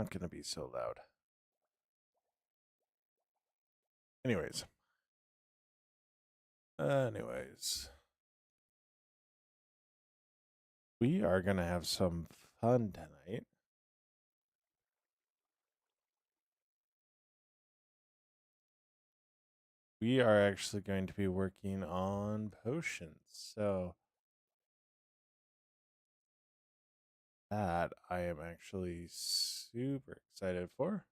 not going to be so loud. Anyways. We are going to have some fun tonight. We are actually going to be working on potions. So that I am actually super excited for.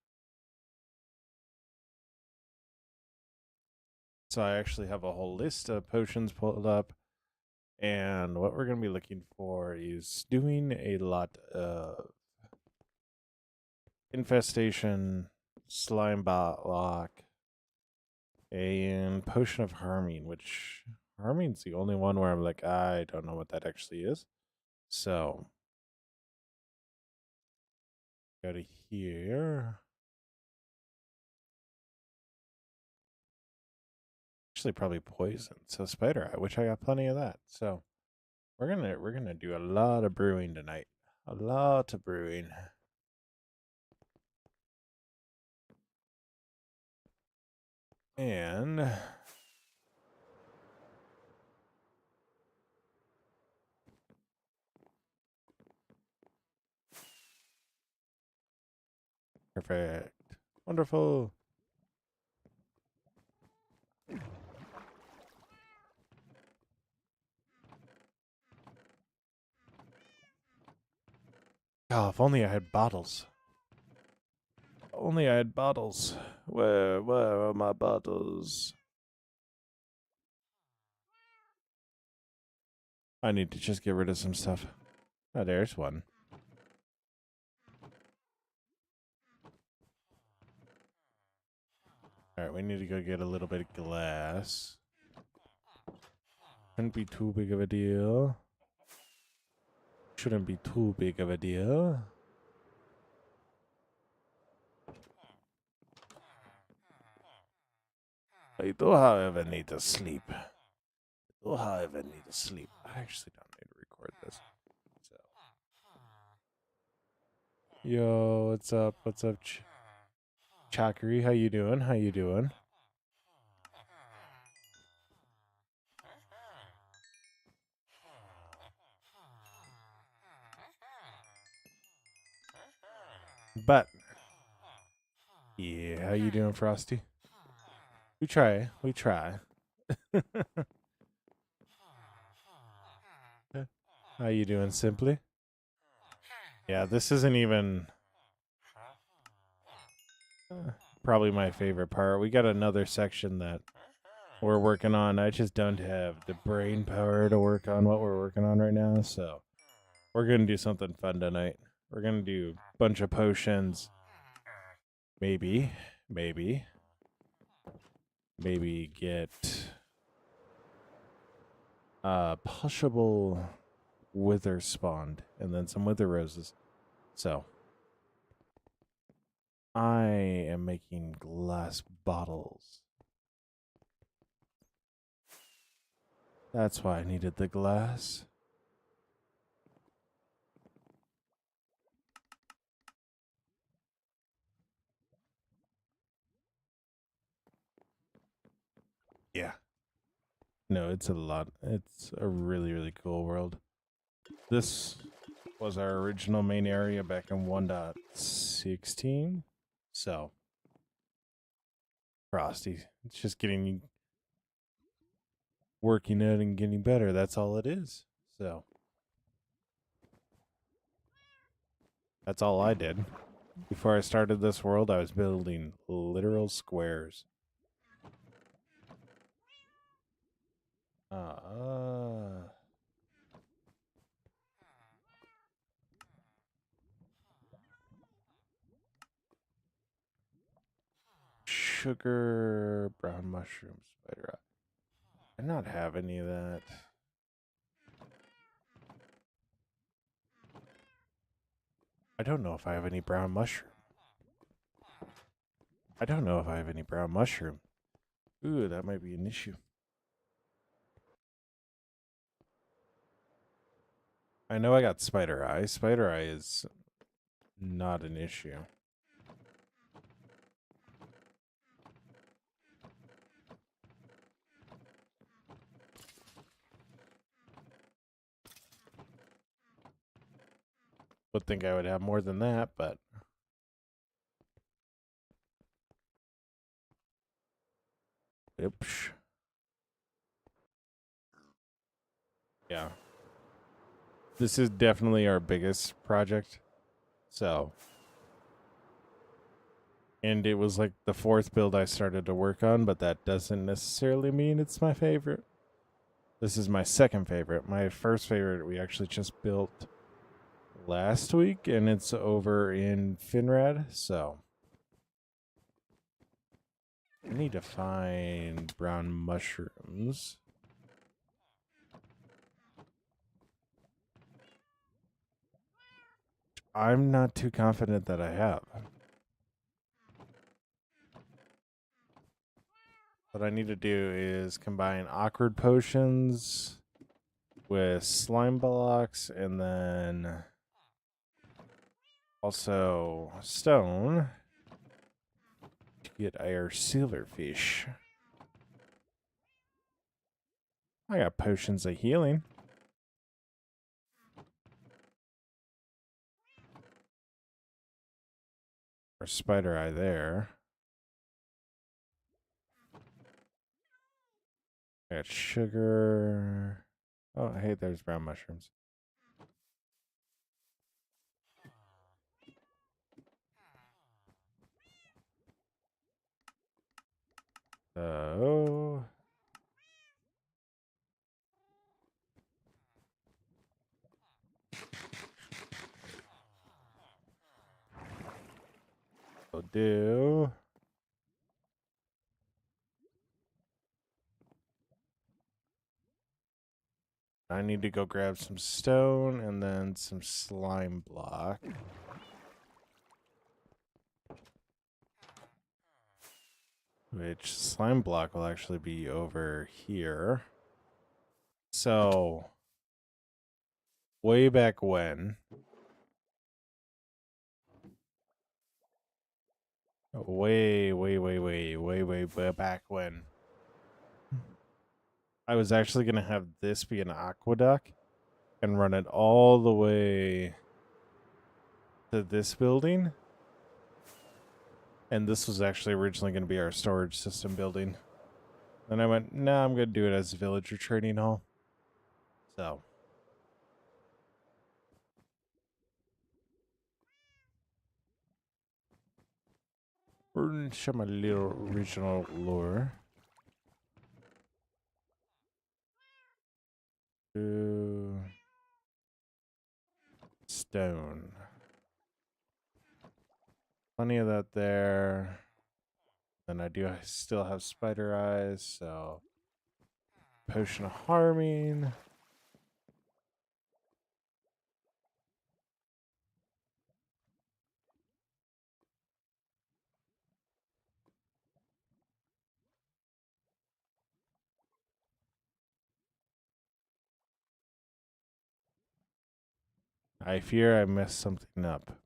So I actually have a whole list of potions pulled up. And what we're going to be looking for is doing a lot of infestation, slime lock, and potion of harming, which harming's the only one where I'm like, I don't know what that actually is. So go to here. Actually probably poison. So spider eye, which I got plenty of that. So we're gonna do a lot of brewing tonight. A lot of brewing. And perfect. Wonderful. Oh, if only I had bottles. Only I had bottles. Where are my bottles? I need to just get rid of some stuff. Oh, there's one. Alright, we need to go get a little bit of glass. Shouldn't be too big of a deal. Shouldn't be too big of a deal. I do, however, need to sleep. I actually don't need to record this. So. Yo, what's up? What's up, Chakri? How you doing? How you doing? But yeah, how you doing, Frosty? We try. How you doing, Simply? Yeah, this isn't even probably my favorite part. We got another section that we're working on. I just don't have the brain power to work on what we're working on right now, so we're gonna do something fun tonight. We're gonna do a bunch of potions. Maybe get pushable wither spawned and then some wither roses. So I am making glass bottles. That's why I needed the glass. Yeah. No, it's a lot. It's a really, really cool world. This was our original main area back in 1.16. So, Frosty, it's just getting working it and getting better. That's all it is. So, that's all I did. Before I started this world, I was building literal squares. Sugar, brown mushroom, spider eye. I not have any of that. I don't know if I have any brown mushroom. Ooh, that might be an issue. I know I got spider eye. Spider eye is not an issue. would think I would have more than that, but oops. Yeah. This is definitely our biggest project. So, and it was like the fourth build I started to work on, but that doesn't necessarily mean it's my favorite. This is my second favorite. My first favorite we actually just built last week, and it's over in Finrad. So I need to find brown mushrooms. I'm not too confident that I have. What I need to do is combine awkward potions with slime blocks and then also stone to get our silverfish. I got potions of healing. Or spider eye there. I got sugar. Oh, hey, there's brown mushrooms. So we'll do. I need to go grab some stone and then some slime block. Which slime block will actually be over here. So, way back when, way back when, I was actually going to have this be an aqueduct and run it all the way to this building. And this was actually originally going to be our storage system building. Then I went, nah, I'm going to do it as a villager trading hall. So. We're going to show my little original lore. Stone. Plenty of that there. Then I do still have spider eyes, so potion of harming. I fear I messed something up.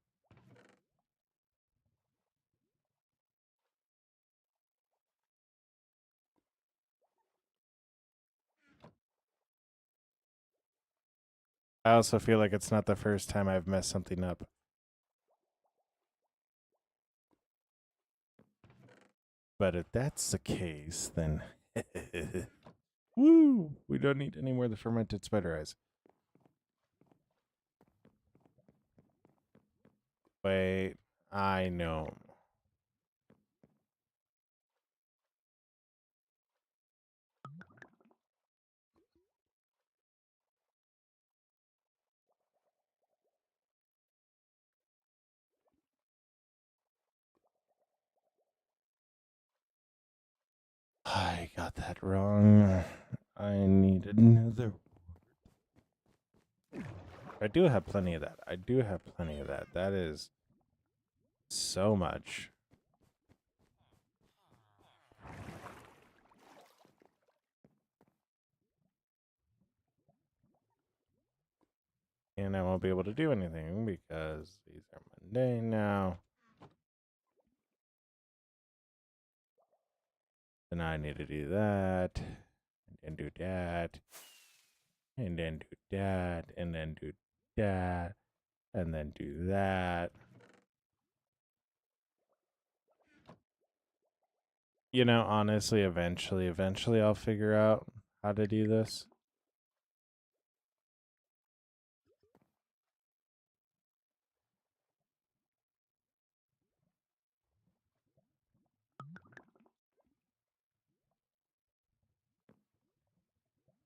I also feel like it's not the first time I've messed something up. But if that's the case, then woo! We don't need any more of the fermented spider eyes. Wait, I know. I got that wrong. I need another. I do have plenty of that. I do have plenty of that. That is so much. And I won't be able to do anything because these are mundane now. Then I need to do that. And do that. And then do that. And then do that. And then do that. You know, honestly, eventually I'll figure out how to do this.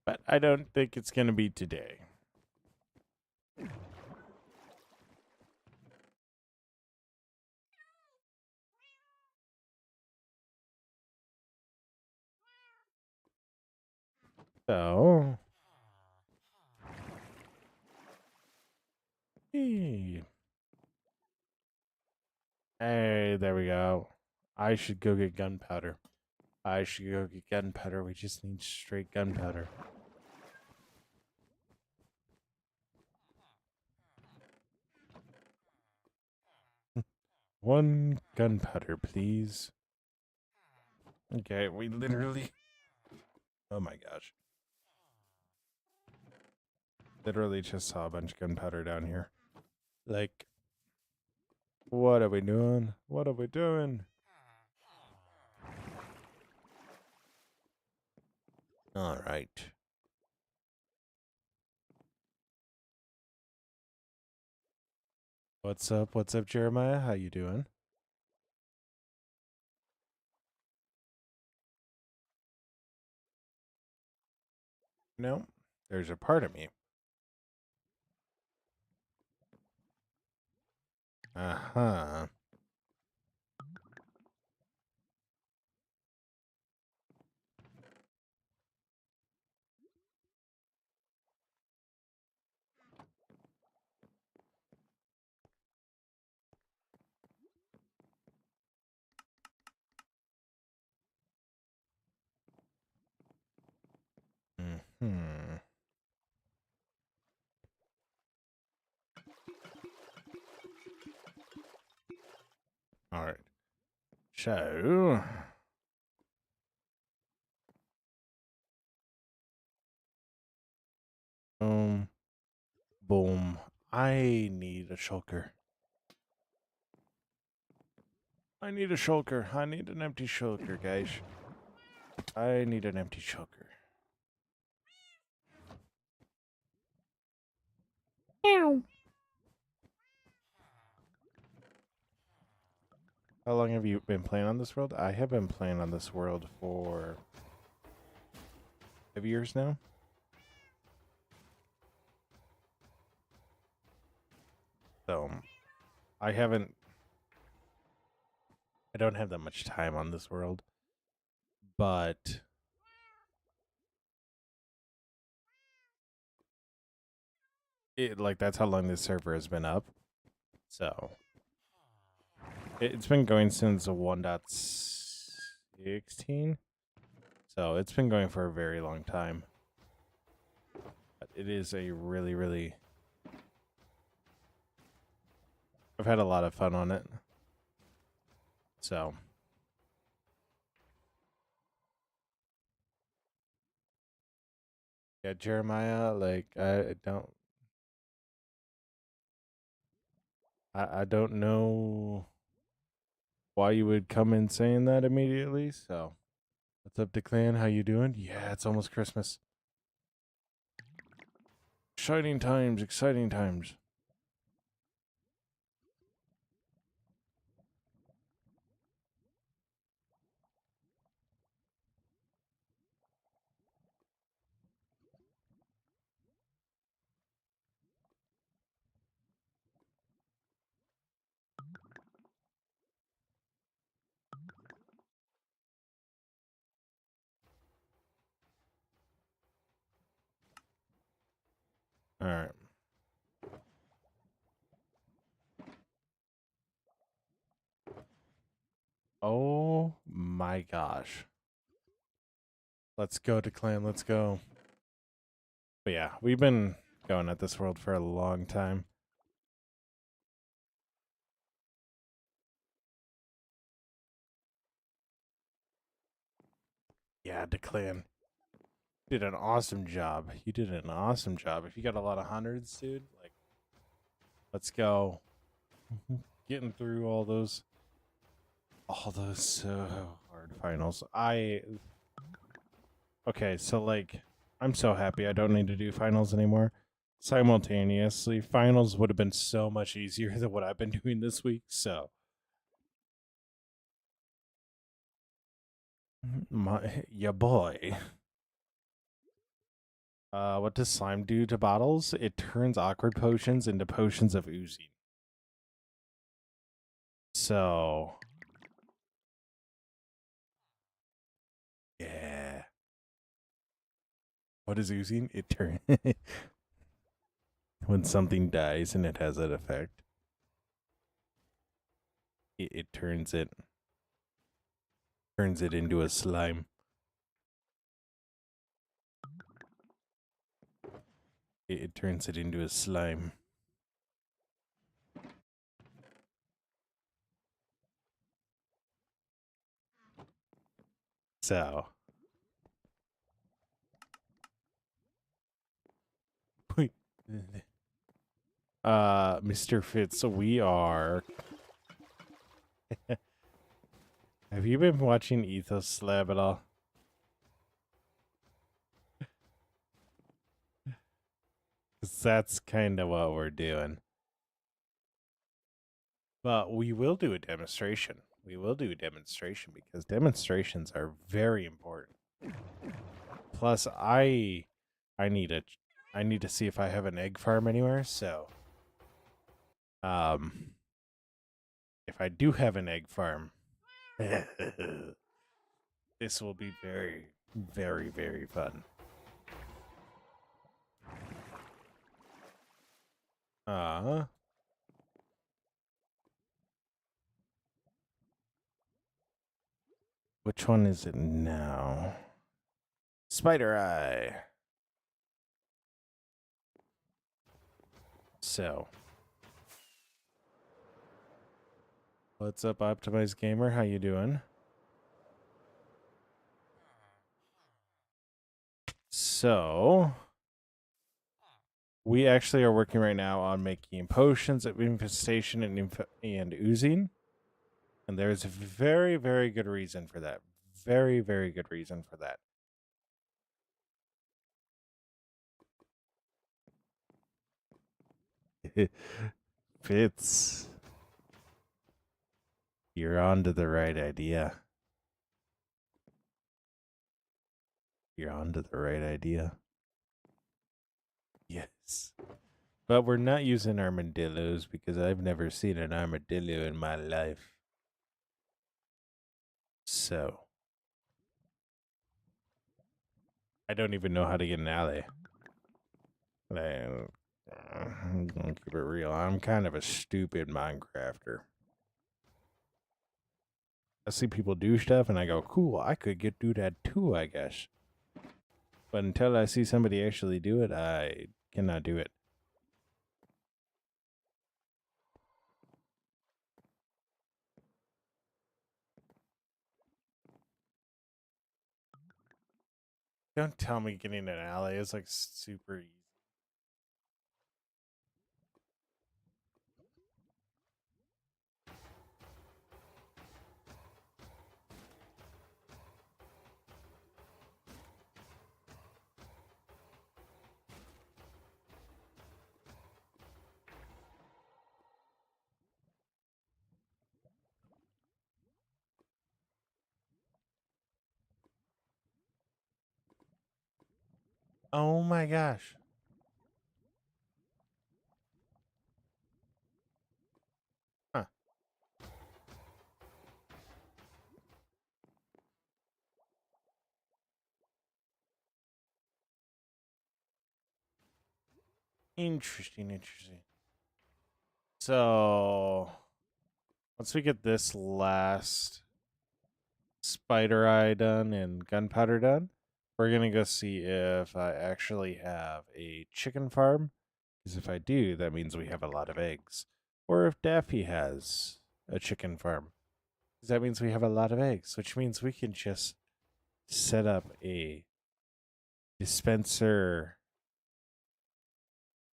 But I don't think it's going to be today. So, hey, there we go. I should go get gunpowder. We just need straight gunpowder. One gunpowder, please. Okay, we literally. Oh my gosh. Literally just saw a bunch of gunpowder down here. Like, what are we doing? What are we doing? All right. What's up? What's up, Jeremiah? How you doing? No, there's a part of me. Uh-huh. Hmm. All right. So, boom. I need a shulker. I need a shulker. I need an empty shulker, guys. I need an empty shulker. Ow. How long have you been playing on this world? I have been playing on this world for 5 years now. So, I don't have that much time on this world. But that's how long this server has been up. So, it's been going since 1.16. So, it's been going for a very long time. But it is a really, really... I've had a lot of fun on it. So... Yeah, Jeremiah, like, I don't know why you would come in saying that immediately, so... What's up, Declan? How you doing? Yeah, it's almost Christmas. Exciting times, exciting times. All right. Oh my gosh. Let's go, Declan. Let's go. But yeah, we've been going at this world for a long time. Yeah, Declan. Did an awesome job. You did an awesome job. If you got a lot of hundreds, dude, like, Let's go. Getting through all those hard finals. Okay, so like I'm so happy I don't need to do finals anymore. Simultaneously, finals would have been so much easier than what I've been doing this week. So ya boy. What does slime do to bottles? It turns awkward potions into potions of oozing. So yeah. What is oozing? It turns when something dies and it has that effect. It turns it into a slime. It turns it into a slime. So Mr. Fitz, we are have you been watching Ethos Lab at all? 'Cause that's kind of what we're doing. But we will do a demonstration. We will do a demonstration because demonstrations are very important. Plus, I need to see if I have an egg farm anywhere. So, if I do have an egg farm, this will be very, very, very fun. Which one is it now? Spider Eye. So, what's up, Optimized Gamer? How you doing? So, we actually are working right now on making potions of infestation and oozing. And there's a very, very good reason for that. Very, very good reason for that. Fitz, you're on to the right idea. You're on to the right idea. Yes. But we're not using armadillos because I've never seen an armadillo in my life. So, I don't even know how to get an alley. I'm gonna keep it real. I'm kind of a stupid Minecrafter. I see people do stuff and I go, cool, I could do that too, I guess. But until I see somebody actually do it, I cannot do it. Don't tell me getting an alley is like super easy. Oh my gosh. Huh. Interesting. So, once we get this last spider eye done and gunpowder done, we're going to go see if I actually have a chicken farm. Because if I do, that means we have a lot of eggs. Or if Daffy has a chicken farm. Because that means we have a lot of eggs, which means we can just set up a dispenser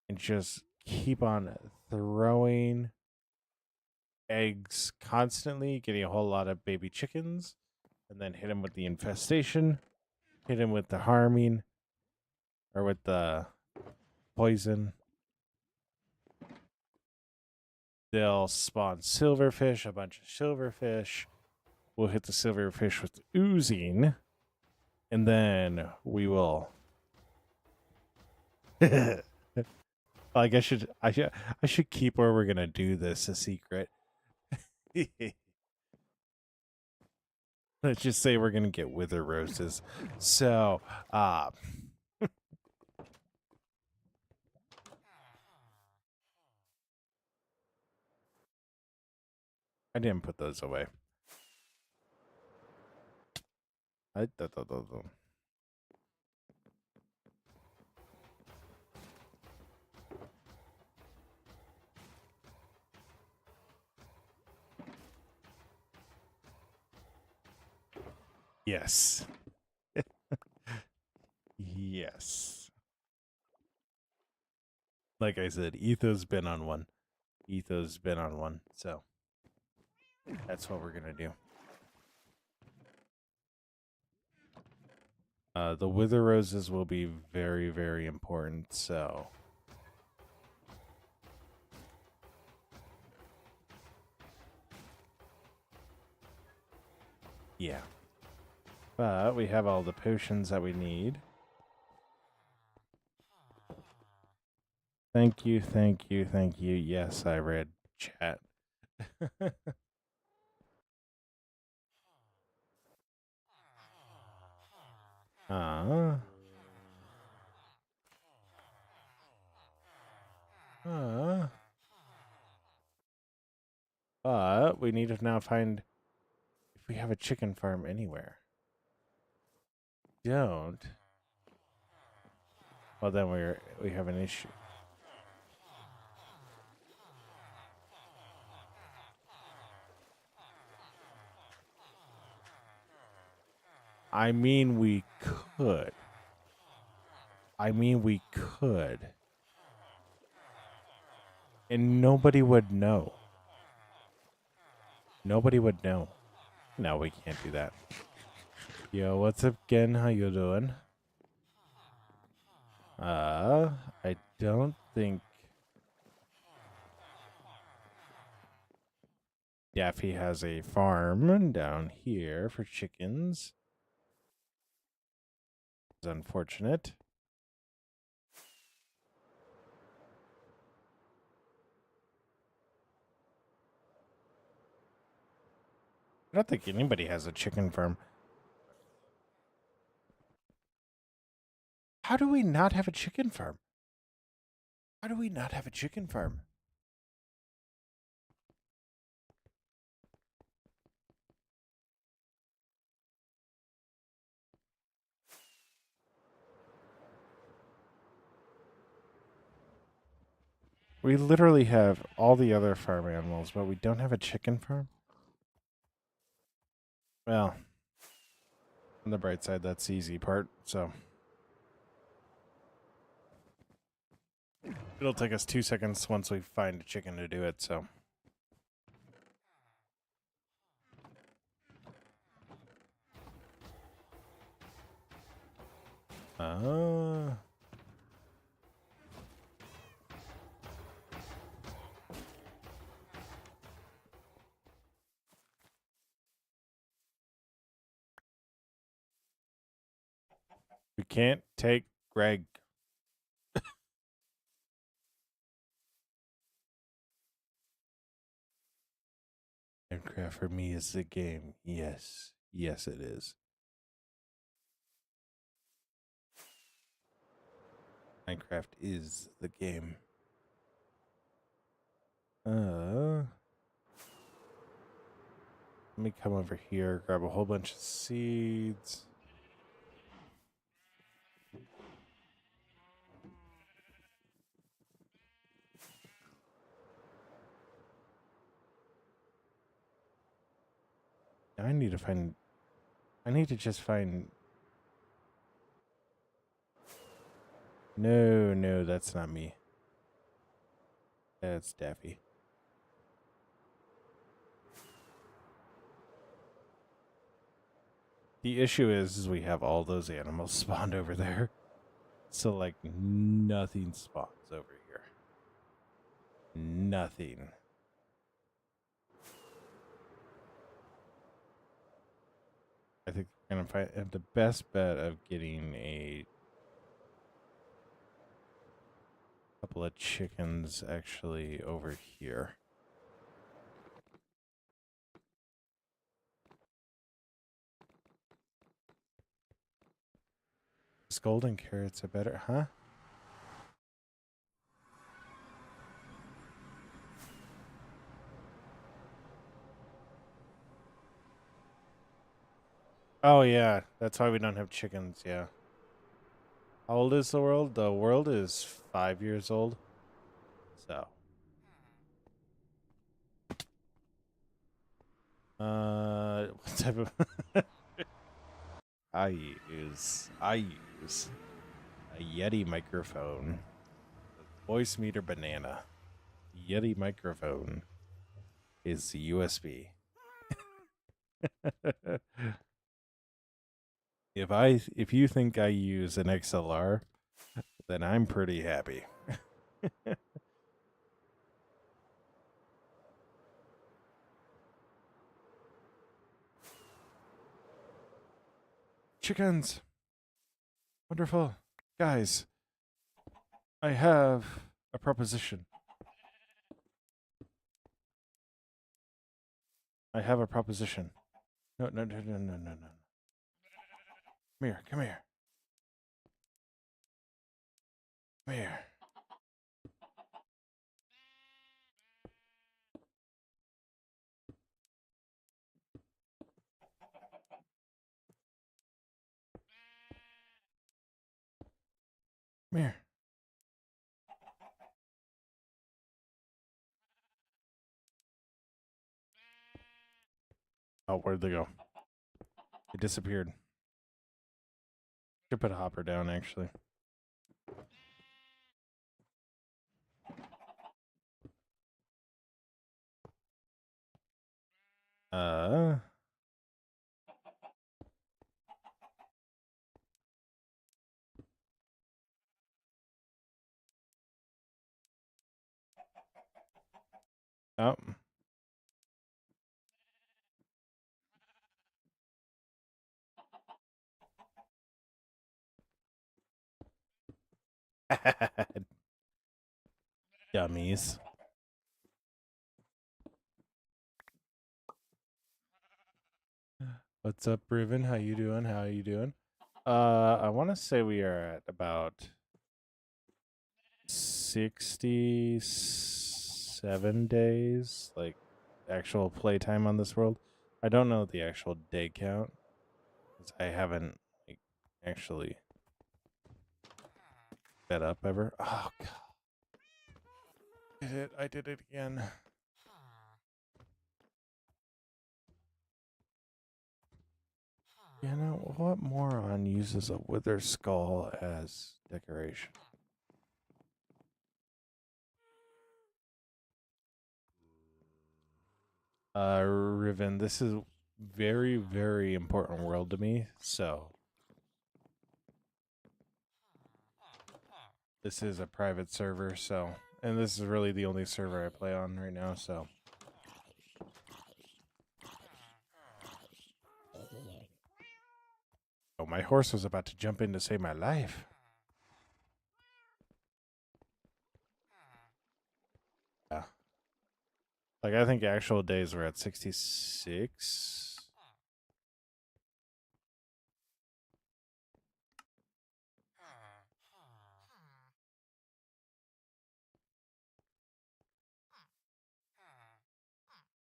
and just keep on throwing eggs constantly, getting a whole lot of baby chickens, and then hit them with the infestation, hit them with the harming, or with the poison. They'll spawn silverfish, a bunch of silverfish. We'll hit the silverfish with oozing, and then we will. Like I should keep where we're gonna do this a secret. Let's just say we're gonna get wither roses. So, I didn't put those away. Yes. Yes. Like I said, Etho's been on one. So that's what we're gonna do. The wither roses will be very, very important. So yeah. But we have all the potions that we need. Thank you, thank you, thank you. Yes, I read chat. But we need to now find if we have a chicken farm anywhere. Don't. Well, then we have an issue. I mean, we could. And nobody would know. Nobody would know. No, we can't do that. Yo, what's up, Gen? How you doing? I don't think Daffy has a farm down here for chickens. It's unfortunate. I don't think anybody has a chicken farm. How do we not have a chicken farm? How do we not have a chicken farm? We literally have all the other farm animals, but we don't have a chicken farm? Well, on the bright side, that's the easy part, so. It'll take us 2 seconds once we find a chicken to do it, so. We can't take Greg. Minecraft for me is the game. Yes. Yes, it is. Minecraft is the game. Let me come over here, grab a whole bunch of seeds. I need to just find. No, that's not me. That's Daffy. The issue is we have all those animals spawned over there. So, like, nothing spawns over here. Nothing. I think we're going to have the best bet of getting a couple of chickens actually over here. These golden carrots are better, huh? Oh, yeah. That's why we don't have chickens, yeah. How old is the world? The world is 5 years old. So. What type of... I use a Yeti microphone. Voice meter banana. Yeti microphone is USB. If you think I use an XLR, then I'm pretty happy. Chickens. Wonderful. Guys, I have a proposition. I have a proposition. No. Come here. Come here. Come here. Come here. Oh, where'd they go? They disappeared. Should put a hopper down, actually. Oh. Dummies. What's up, Riven? How you doing? How you doing? I want to say we are at about 67 days, like actual playtime on this world. I don't know the actual day count, 'cause I haven't like, actually fed up ever. Oh god, I did it again. You know, what moron uses a wither skull as decoration? Riven, this is very, very important world to me, so this is a private server, so, and this is really the only server I play on right now, so. Oh, my horse was about to jump in to save my life. Yeah. Like, I think actual days were at 66.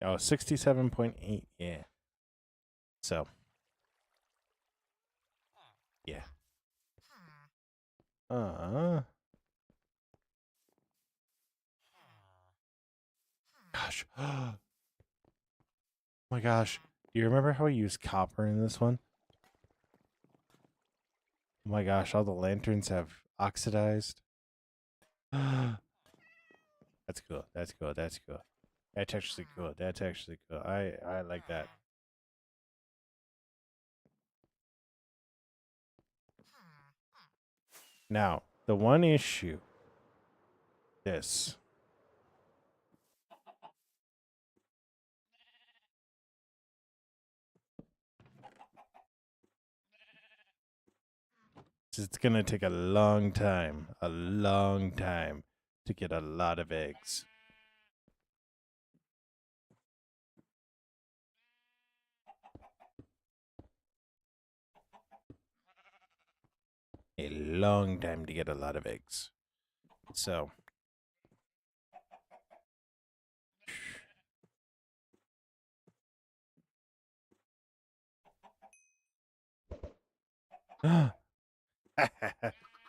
Oh, 67.8, yeah. So. Yeah. Gosh. Oh my gosh. Do you remember how we used copper in this one? Oh my gosh, all the lanterns have oxidized. That's cool. That's cool. That's cool. That's actually cool. That's actually cool. I like that. Now, the one issue, this. It's going to take a long time to get a lot of eggs. A long time to get a lot of eggs. So,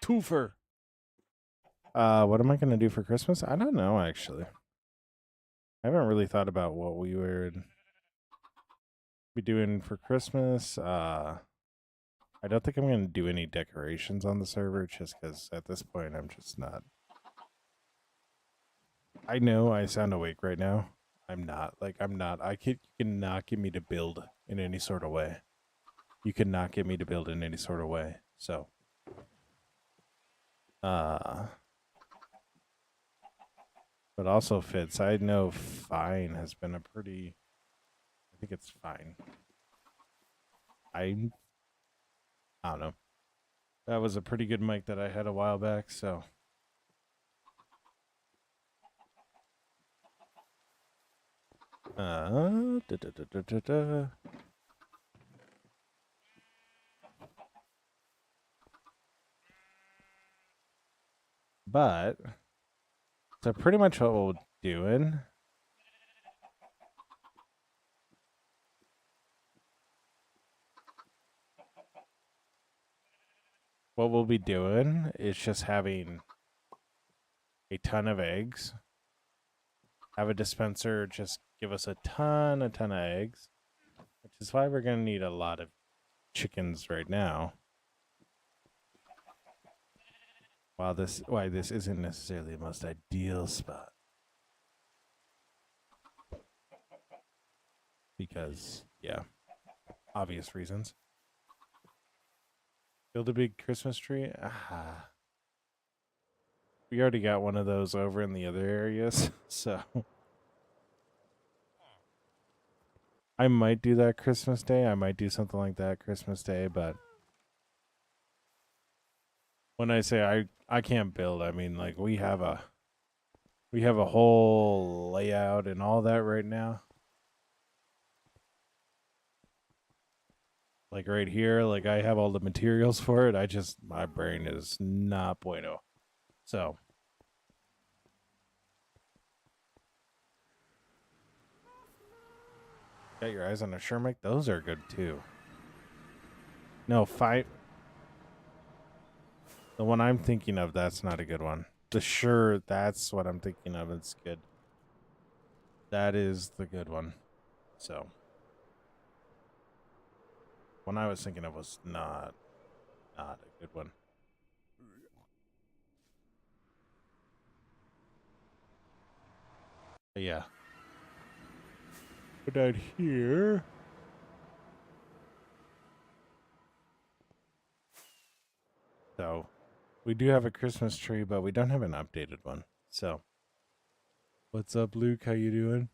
twofer. What am I going to do for Christmas? I don't know, actually. I haven't really thought about what we would be doing for Christmas. I don't think I'm going to do any decorations on the server just because at this point I'm just not. I know I sound awake right now. I'm not. You cannot get me to build in any sort of way. You cannot get me to build in any sort of way. So, but also Fitz, I know fine has been a pretty. I think it's fine. I don't know. That was a pretty good mic that I had a while back, so. Da, da, da, da, da, da. But, so pretty much what we're doing. What we'll be doing is just having a ton of eggs. Have a dispenser just give us a ton of eggs, which is why we're going to need a lot of chickens right now. Why this isn't necessarily the most ideal spot. Because, yeah, obvious reasons. Build a big Christmas tree? Ah. We already got one of those over in the other areas, so. I might do that Christmas Day. I might do something like that Christmas Day, but when I say I can't build, I mean like we have a whole layout and all that right now. Like right here, like I have all the materials for it. My brain is not bueno. So got your eyes on a Shermick? Those are good too. No, fight. The one I'm thinking of, that's not a good one. The Sure, that's what I'm thinking of. It's good. That is the good one. So one I was thinking of was not a good one. But yeah. Put out here. So we do have a Christmas tree, but we don't have an updated one. So what's up, Luke? How you doing?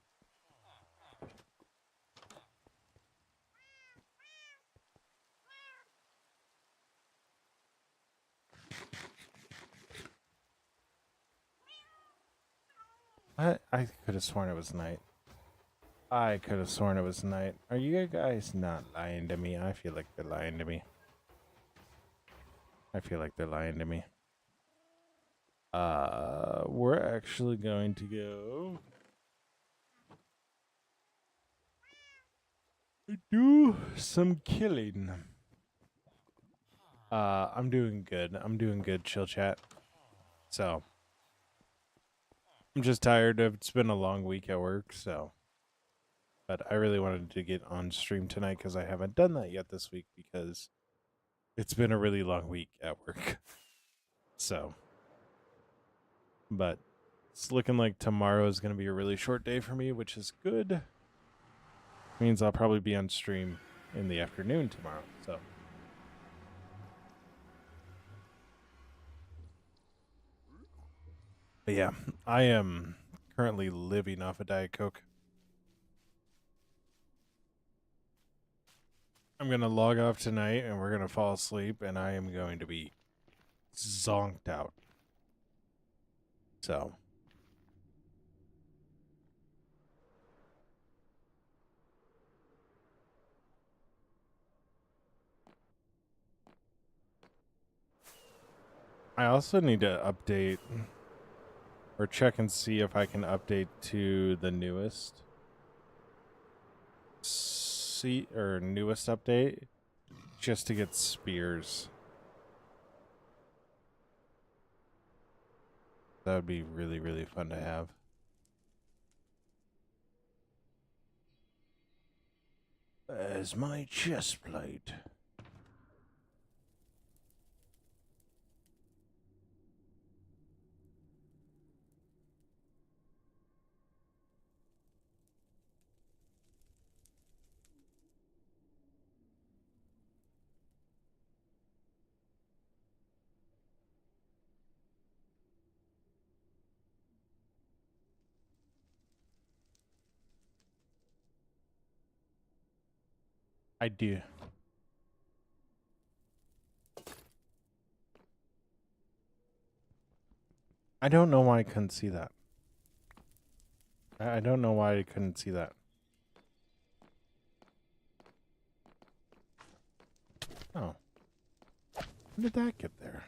I could have sworn it was night. I could have sworn it was night. Are you guys not lying to me? I feel like they're lying to me. I feel like they're lying to me. We're actually going to go do some killing. I'm doing good. I'm doing good, chill chat. So I'm just tired. It's been a long week at work, so. But I really wanted to get on stream tonight because I haven't done that yet this week because it's been a really long week at work. So, but It's looking like tomorrow is going to be a really short day for me, which is good. Means I'll probably be on stream in the afternoon tomorrow. So. But yeah, I am currently living off a Diet Coke. I'm going to log off tonight and we're going to fall asleep and I am going to be zonked out. So. I also need to update or check and see if I can update to the newest newest update just to get spears. That would be really, really fun to have. As my chest plate. I do. I don't know why I couldn't see that. I don't know why I couldn't see that. Oh. How did that get there?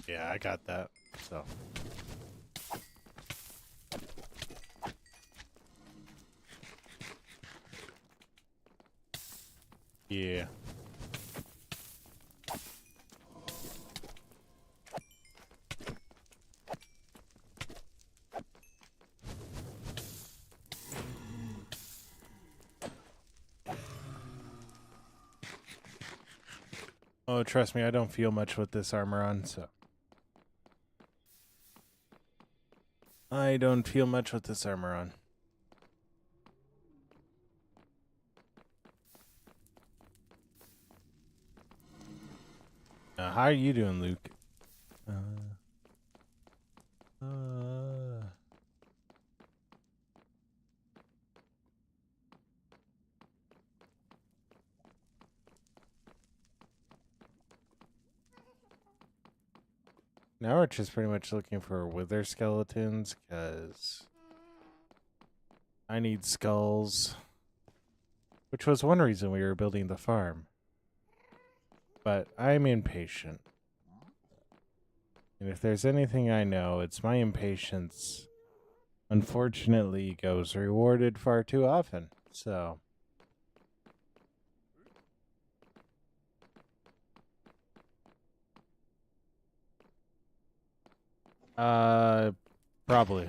Yeah, I got that. So. Yeah. Oh, trust me, I don't feel much with this armor on, so. I don't feel much with this armor on. How are you doing, Luke? Now we're just pretty much looking for wither skeletons, because I need skulls. Which was one reason we were building the farm. But I'm impatient. And if there's anything I know, it's my impatience, unfortunately, goes rewarded far too often. So. Probably.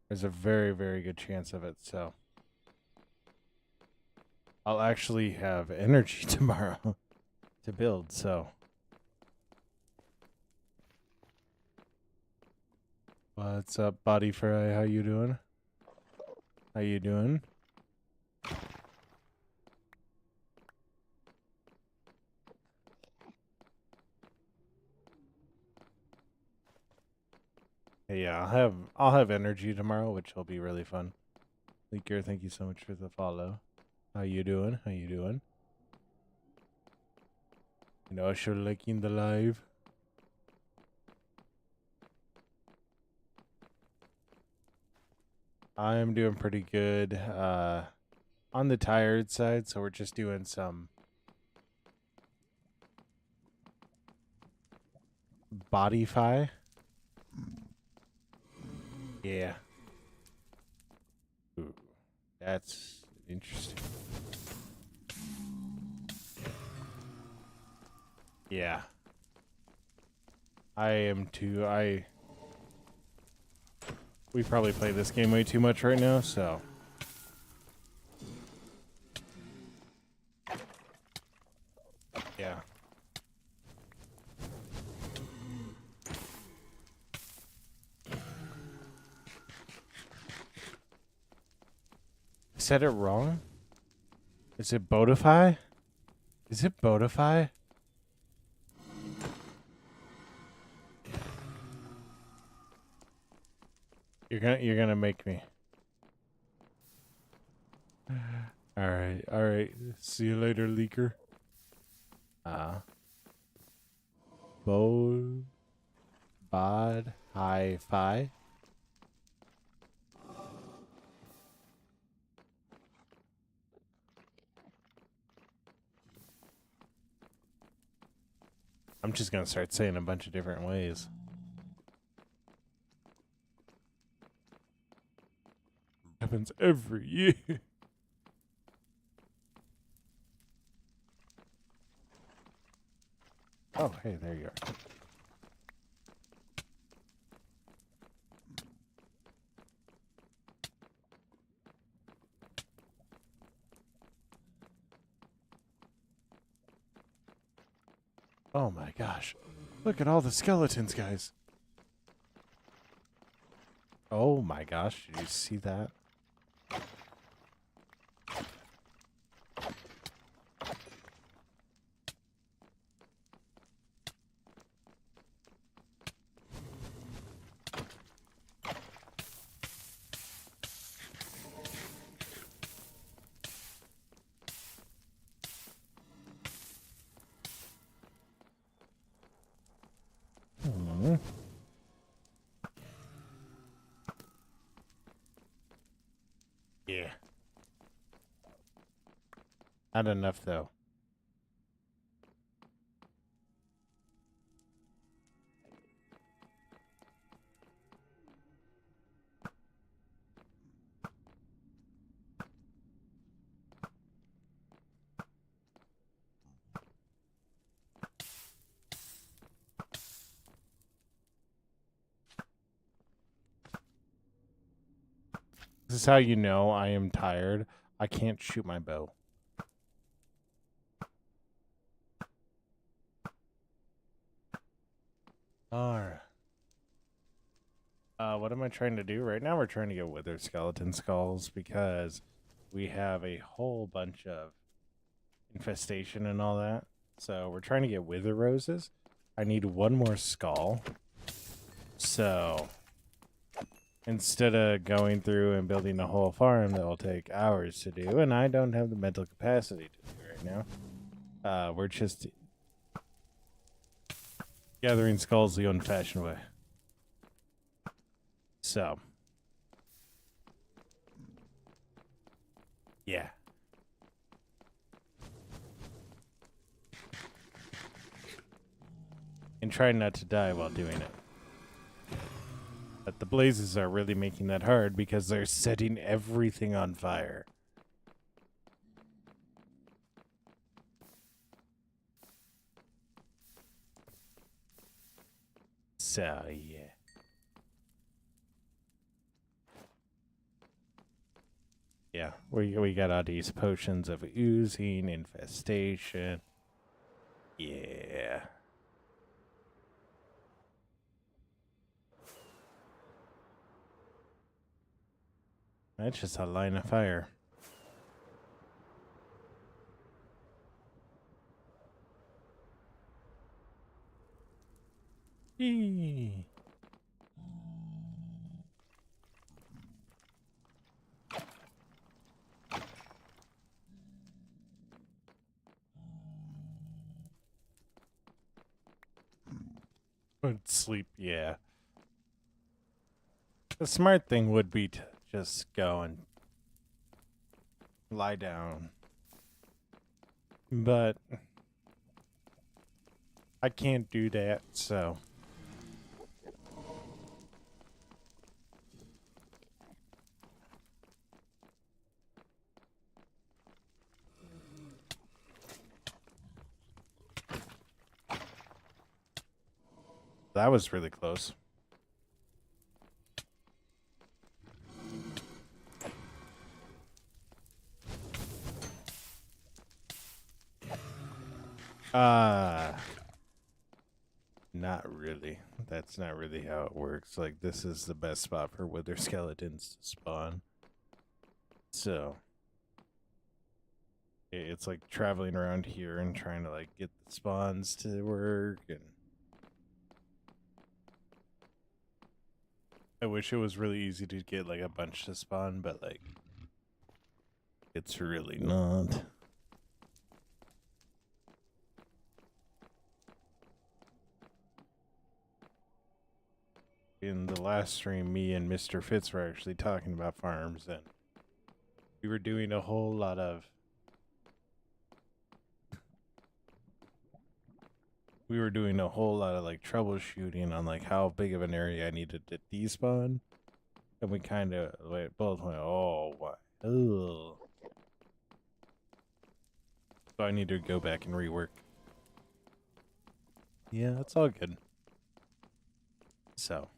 There's a very, very good chance of it, so. I'll actually have energy tomorrow to build, so. What's up, Body Fry? How you doing? How you doing? Hey, yeah, I'll have energy tomorrow, which will be really fun. Leaker, thank you so much for the follow. How you doing? How you doing? You know, you're liking the live. I'm doing pretty good. On the tired side, so we're just doing some Bodify. Yeah. Ooh, that's interesting. Yeah. I am too. We probably play this game way too much right now, so. Yeah. I said it wrong? Is it Bodify? Is it Bodify? You're gonna make me. Alright. See you later, leaker. Bod Hi-Fi. I'm just gonna start saying a bunch of different ways. Happens every year. Oh, hey, there you are. Oh my gosh. Look at all the skeletons, guys. Oh my gosh, did you see that? Yeah. Not enough, though. This is how you know I am tired. I can't shoot my bow. Alright. What am I trying to do? Right now we're trying to get wither skeleton skulls because we have a whole bunch of infestation and all that. So we're trying to get wither roses. I need one more skull. So instead of going through and building a whole farm that will take hours to do, and I don't have the mental capacity to do right now, we're just gathering skulls the old-fashioned way. So, yeah. And try not to die while doing it. But the blazes are really making that hard because they're setting everything on fire. So, yeah. Yeah, we got all these potions of oozing, infestation. Yeah. That's just a line of fire. Eee. Sleep, yeah. The smart thing would be to just go and lie down. But I can't do that, so. That was really close. Not really. That's not really how it works. Like, this is the best spot for wither skeletons to spawn. So, it's like traveling around here and trying to, like, get the spawns to work. And I wish it was really easy to get, like, a bunch to spawn, but, like, it's really not. In the last stream, me and Mr. Fitz were actually talking about farms, and we were doing a whole lot of like troubleshooting on like how big of an area I needed to despawn, and we kind of both went, "Oh, what? Ugh." So I need to go back and rework. Yeah, it's all good. So.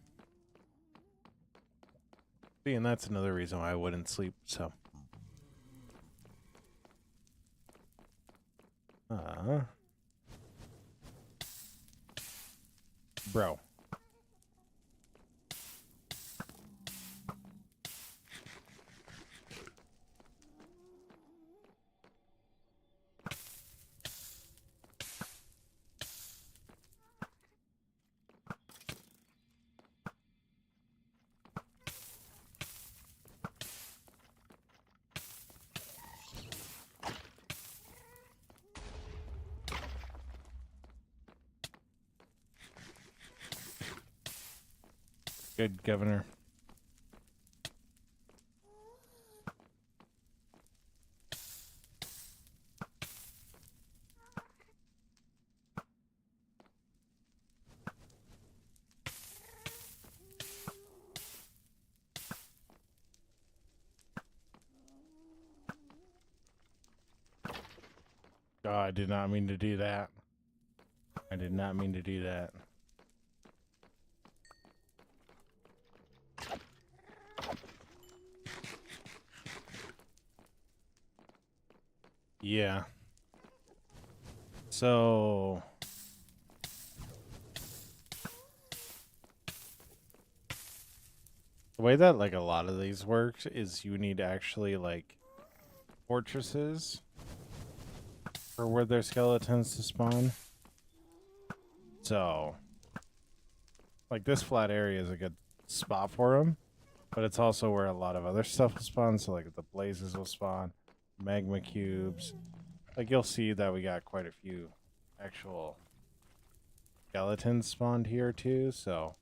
See, and that's another reason why I wouldn't sleep, so. Bro. Good, Governor. Oh, I did not mean to do that. I did not mean to do that. Yeah. So the way that like a lot of these works is you need actually like fortresses for where their skeletons to spawn. So like this flat area is a good spot for them, but it's also where a lot of other stuff will spawn. So like the blazes will spawn, magma cubes. Like you'll see that we got quite a few actual skeletons spawned here too, so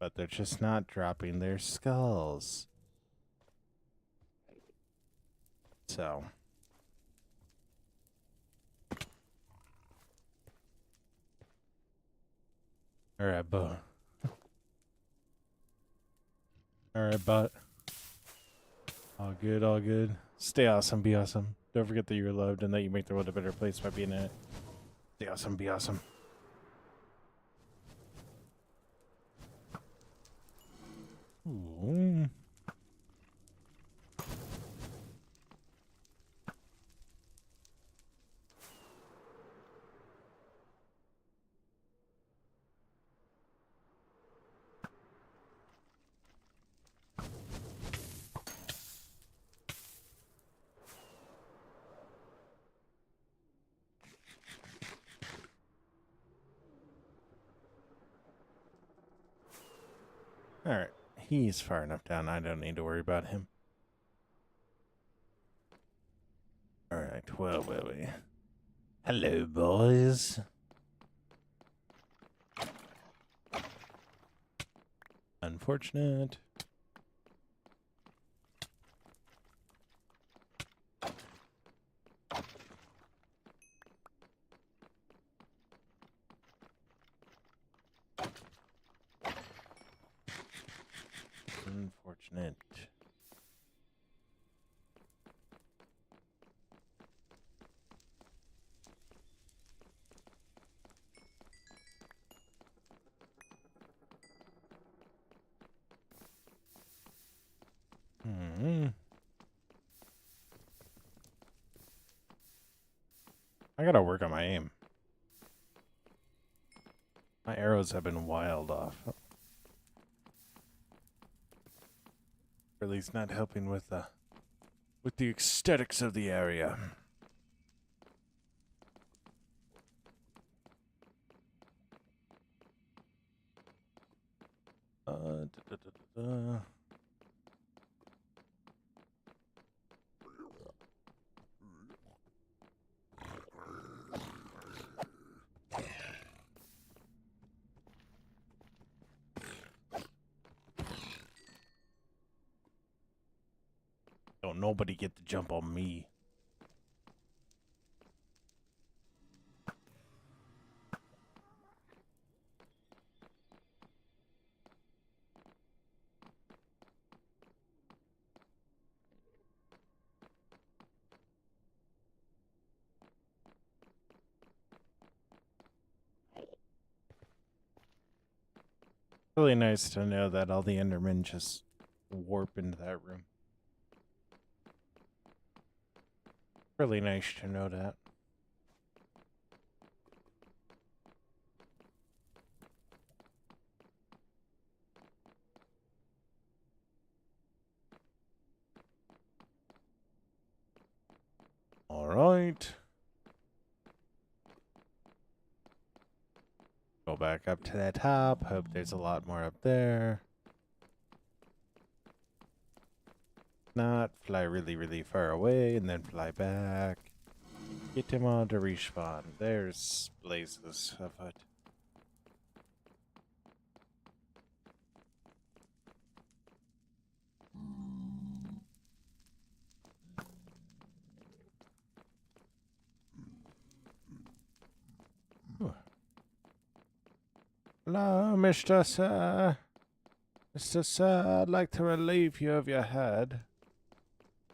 but they're just not dropping their skulls. So alright, bud. Alright, bud. All good, all good. Stay awesome, be awesome. Don't forget that you're loved and that you make the world a better place by being in it. Stay awesome, be awesome. Ooh. Alright, he's far enough down. I don't need to worry about him. Alright, well, hello, boys. Unfortunate. Unfortunate. I gotta work on my aim. My arrows have been wild off. Or at least not helping with the aesthetics of the area. Da, da, da, da. Don't nobody get the jump on me. Really nice to know that all the Endermen just warp into that room. Really nice to know that. All right. Go back up to the top. Hope there's a lot more up there. Not fly really, really far away and then fly back. Get him all to respawn. There's blazes of it. Hello, Mr. Sir. Mr. Sir, I'd like to relieve you of your head.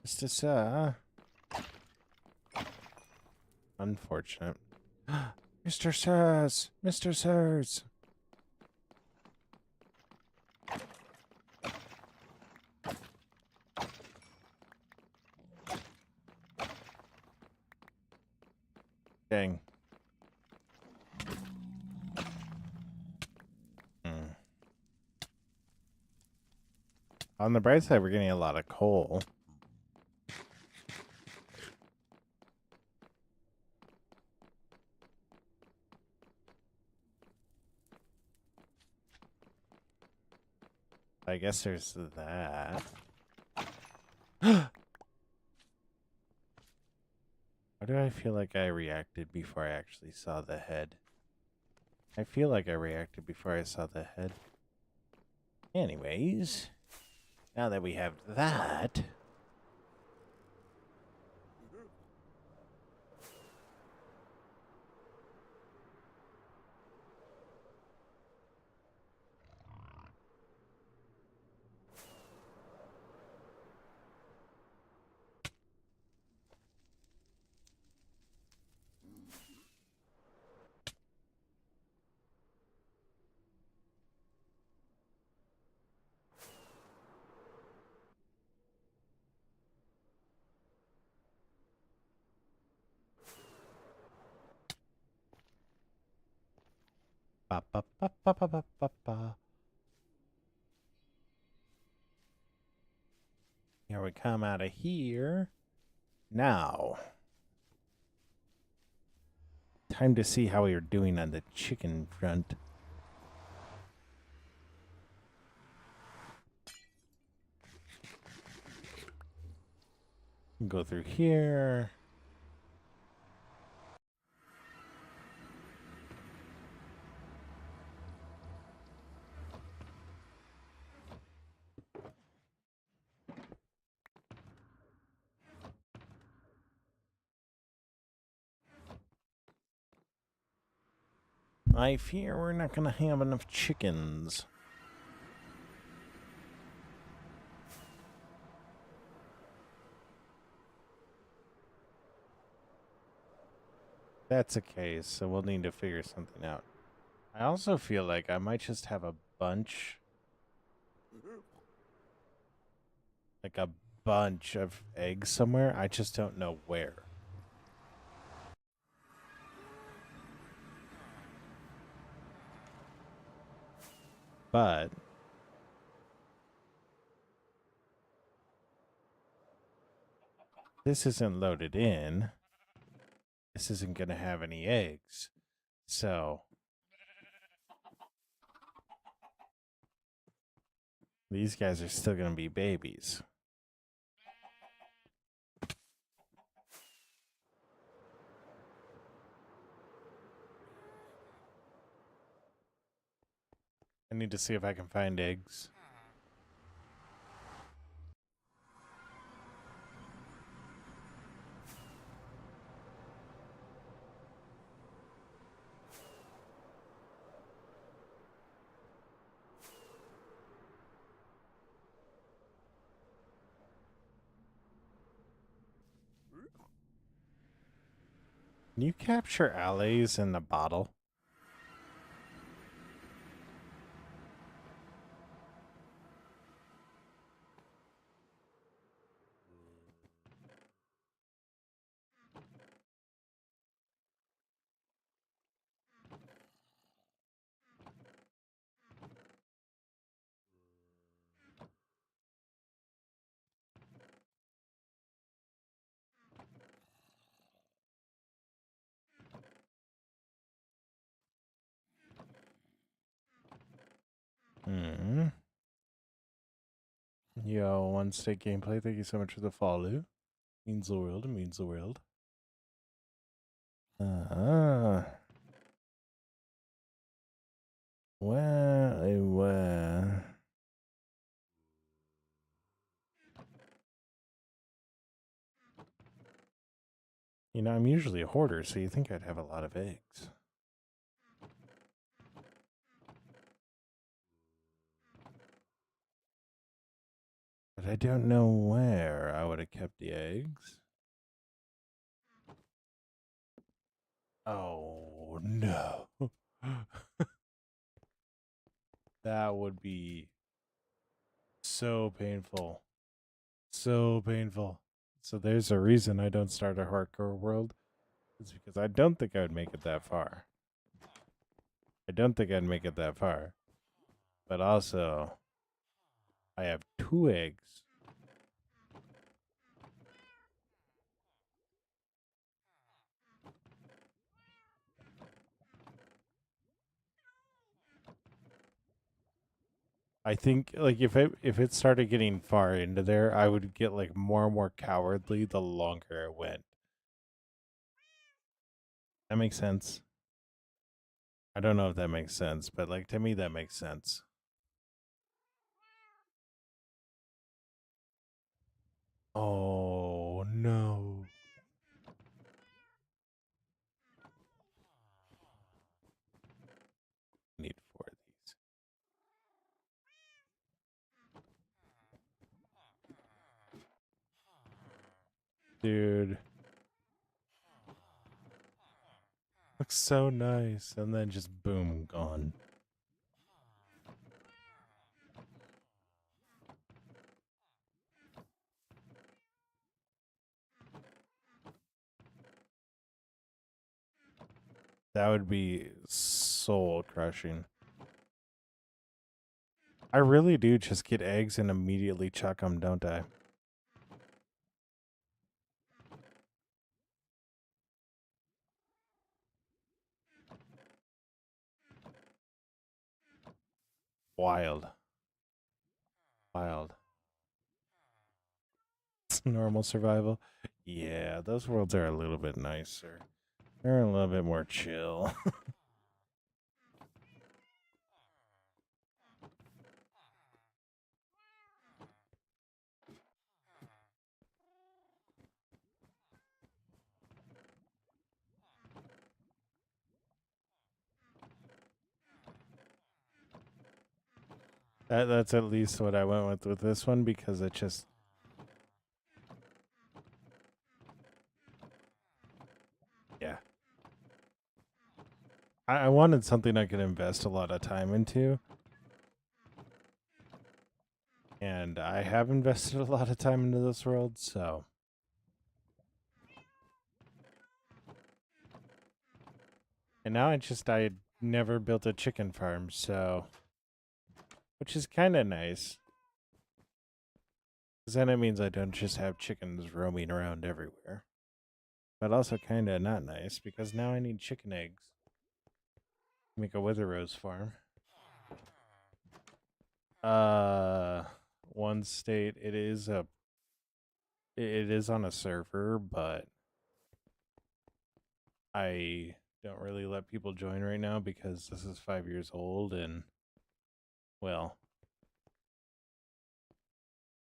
Mr. Sir. Unfortunate. Mr. Sirs! Mr. Sirs! Dang. On the bright side, we're getting a lot of coal. I guess there's that. Why do I feel like I reacted before I actually saw the head? I feel like I reacted before I saw the head. Anyways, now that we have that... Ba, ba, ba, ba, ba, ba, ba, ba. Here we come out of here. Now, time to see how we are doing on the chicken front. Go through here. I fear we're not going to have enough chickens. That's the case, so we'll need to figure something out. I also feel like I might just have a bunch... like a bunch of eggs somewhere. I just don't know where. But this isn't loaded in. This isn't going to have any eggs. So these guys are still going to be babies. I need to see if I can find eggs. Can you capture allays in the bottle? Hmm. Yo, one state gameplay. Thank you so much for the follow. Means the world. Means the world. Well. You know, I'm usually a hoarder, so you think I'd have a lot of eggs. But I don't know where I would have kept the eggs. Oh, no. That would be so painful. So painful. So there's a reason I don't start a hardcore world. It's because I don't think I would make it that far. I don't think I'd make it that far. But also, I have 2 eggs. I think like if it started getting far into there, I would get like more and more cowardly the longer it went. That makes sense. I don't know if that makes sense, but like to me that makes sense. Oh no. Need 4 of these. Dude. Looks so nice. And then just boom, gone. That would be soul crushing. I really do just get eggs and immediately chuck them, don't I? Wild. Wild. Normal survival. Yeah, those worlds are a little bit nicer. They're a little bit more chill. That's at least what I went with this one because it just yeah. I wanted something I could invest a lot of time into. And I have invested a lot of time into this world, so and now I never built a chicken farm, so which is kind of nice. Because then it means I don't just have chickens roaming around everywhere. But also kind of not nice, because now I need chicken eggs. Make a Wither Rose farm. One state, it is on a server, but I don't really let people join right now because this is 5 years old, and well,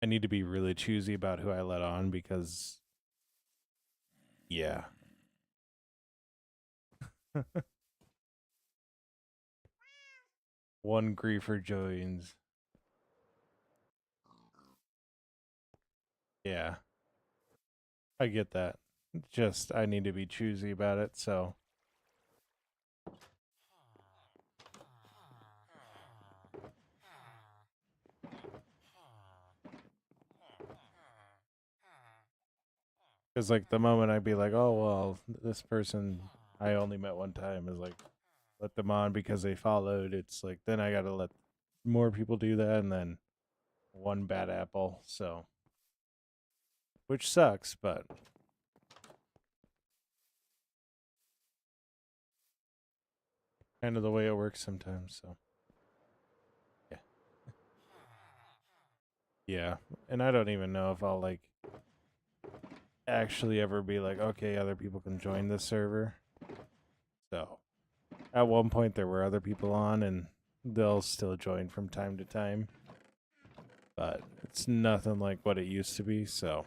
I need to be really choosy about who I let on because yeah. One griefer joins. Yeah. I get that. Just I need to be choosy about it, so because like the moment I'd be like, oh well, this person I only met one time is like let them on because they followed. It's like then I gotta let more people do that, and then one bad apple. So which sucks, but kind of the way it works sometimes. So yeah, yeah, and I don't even know if I'll like actually ever be like, okay, other people can join this server. So at one point there were other people on, and they'll still join from time to time, but it's nothing like what it used to be. So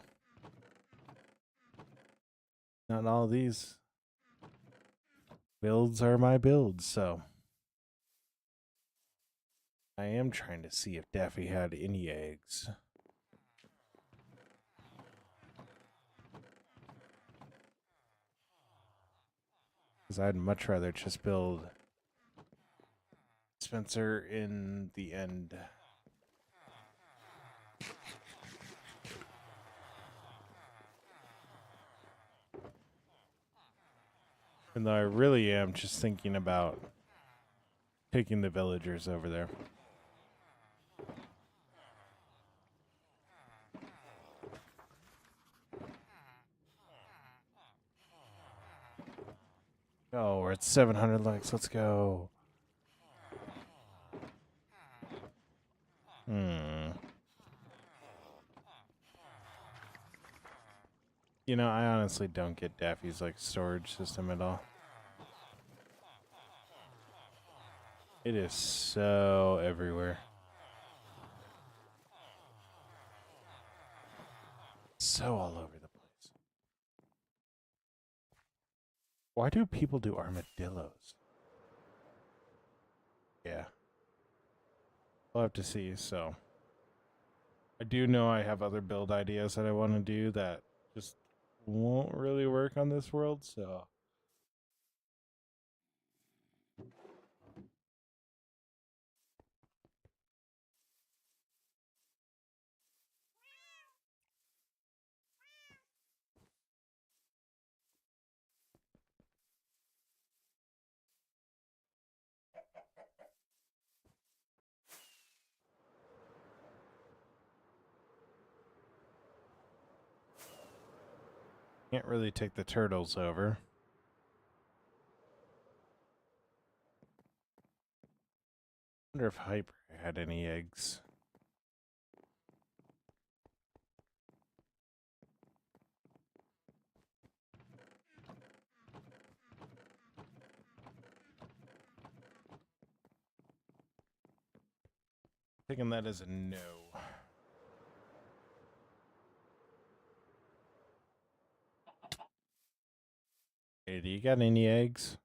not all these builds are my builds. So I am trying to see if Daffy had any eggs. Because I'd much rather just build Spencer in the end. And though I really am just thinking about taking the villagers over there. Oh, we're at 700 likes. Let's go. You know, I honestly don't get Daffy's like storage system at all. It is so everywhere. So all over the place. Why do people do armadillos? Yeah. We'll have to see. So I do know I have other build ideas that I want to do that just won't really work on this world. So can't really take the turtles over. Wonder if Hyper had any eggs. Taking that as a no. Hey, do you got any eggs?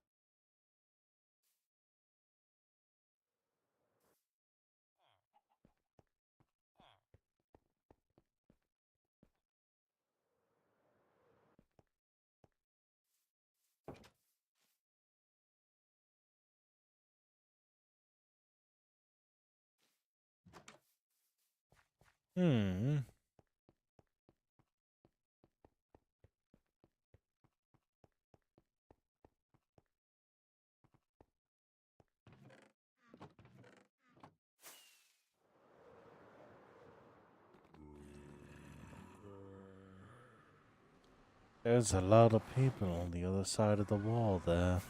Hmm. There's a lot of people on the other side of the wall there.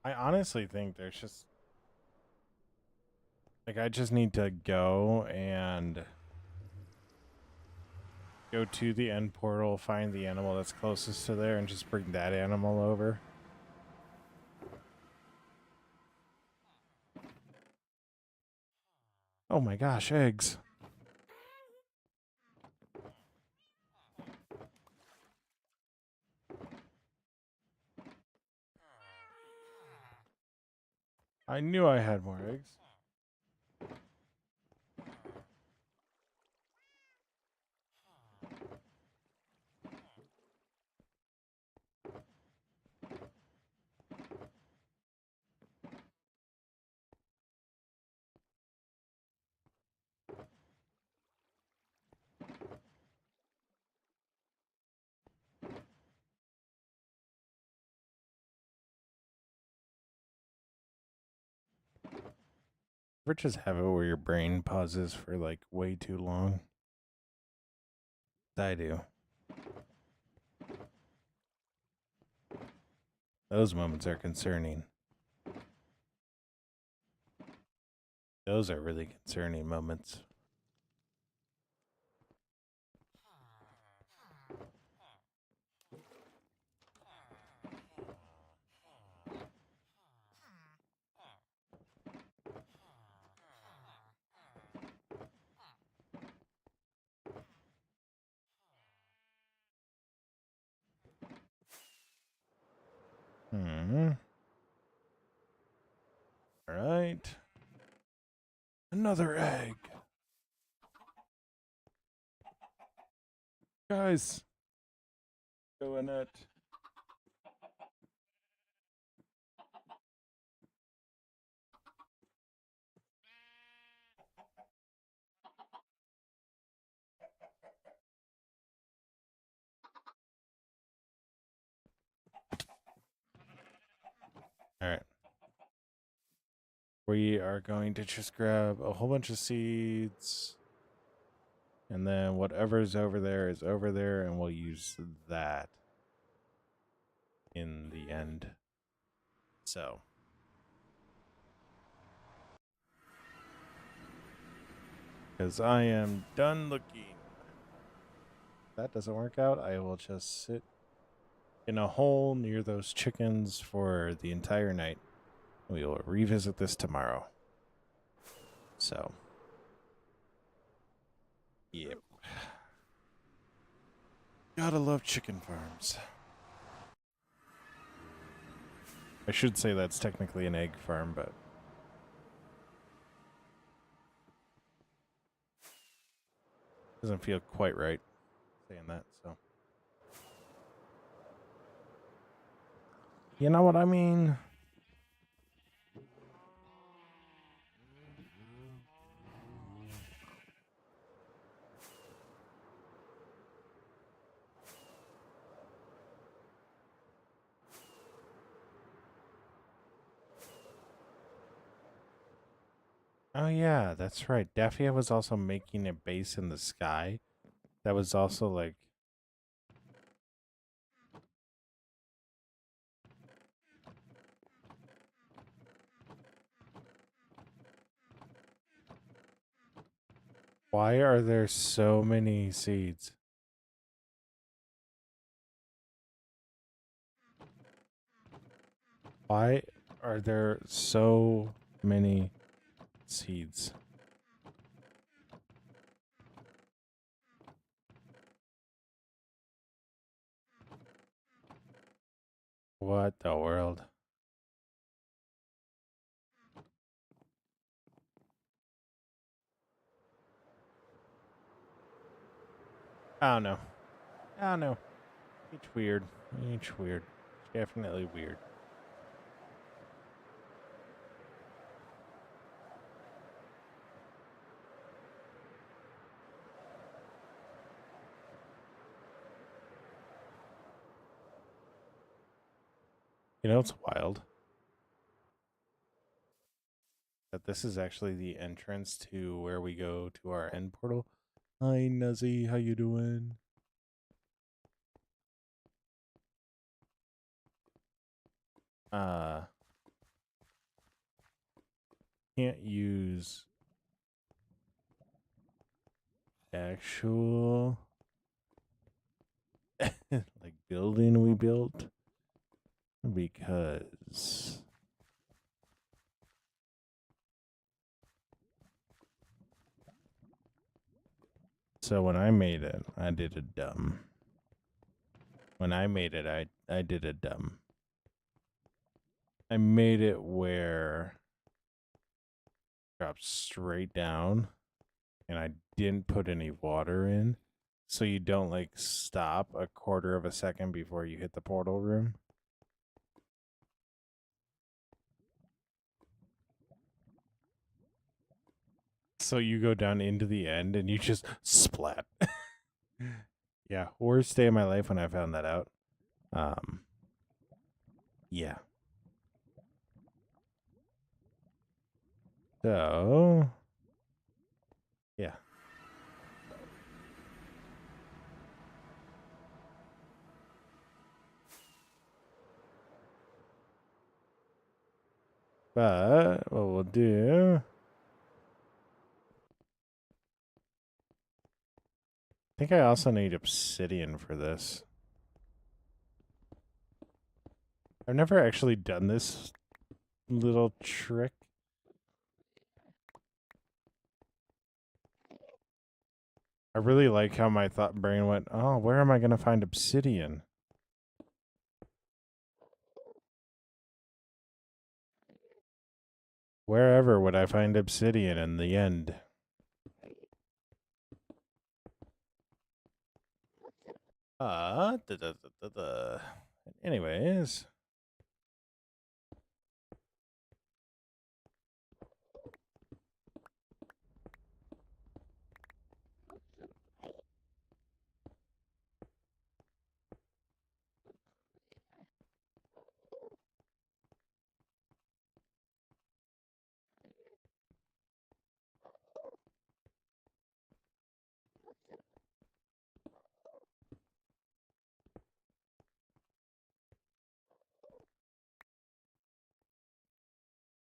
I honestly think there's just like I just need to go to the end portal, find the animal that's closest to there, and just bring that animal over. Oh my gosh, eggs. I knew I had more eggs. Ever just have it where your brain pauses for like way too long? I do. Those moments are concerning. Those are really concerning moments. All right. Another egg. Guys. Go in it. All right. We are going to just grab a whole bunch of seeds. And then whatever's over there is over there, and we'll use that in the end. So. Because I am done looking. If that doesn't work out, I will just sit in a hole near those chickens for the entire night. We will revisit this tomorrow. So. Yep. Gotta love chicken farms. I should say that's technically an egg farm, but doesn't feel quite right saying that, so. You know what I mean? Oh yeah, that's right. Daffia was also making a base in the sky. That was also like why are there so many seeds? Why are there so many seeds? What the world? I don't know. I don't know. Each weird. Each weird. Definitely weird. You know, it's wild that this is actually the entrance to where we go to our end portal. Hi, Nuzzy. How you doing? Can't use actual like building we built because so when I made it, I did a dumb. When I made it, I did a dumb. I made it where it drops straight down and I didn't put any water in. So you don't like stop a quarter of a second before you hit the portal room. So you go down into the end and you just splat. Yeah, worst day of my life when I found that out. Yeah. So, yeah. But what we'll do, I think I also need obsidian for this. I've never actually done this little trick. I really like how my thought brain went, oh, where am I going to find obsidian? Wherever would I find obsidian in the end? Anyways.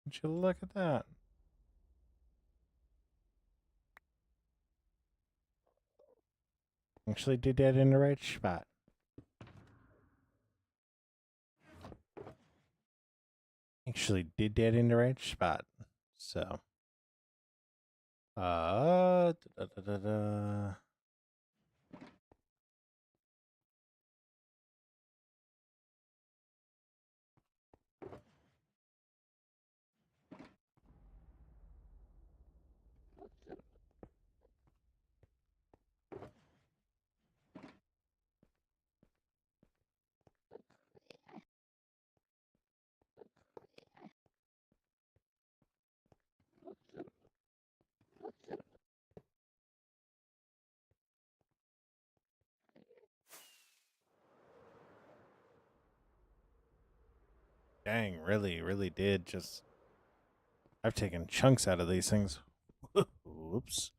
Would you look at that? Actually did that in the right spot. Actually did that in the right spot. So. Da, da, da, da. Dang, really did just. I've taken chunks out of these things. Whoops.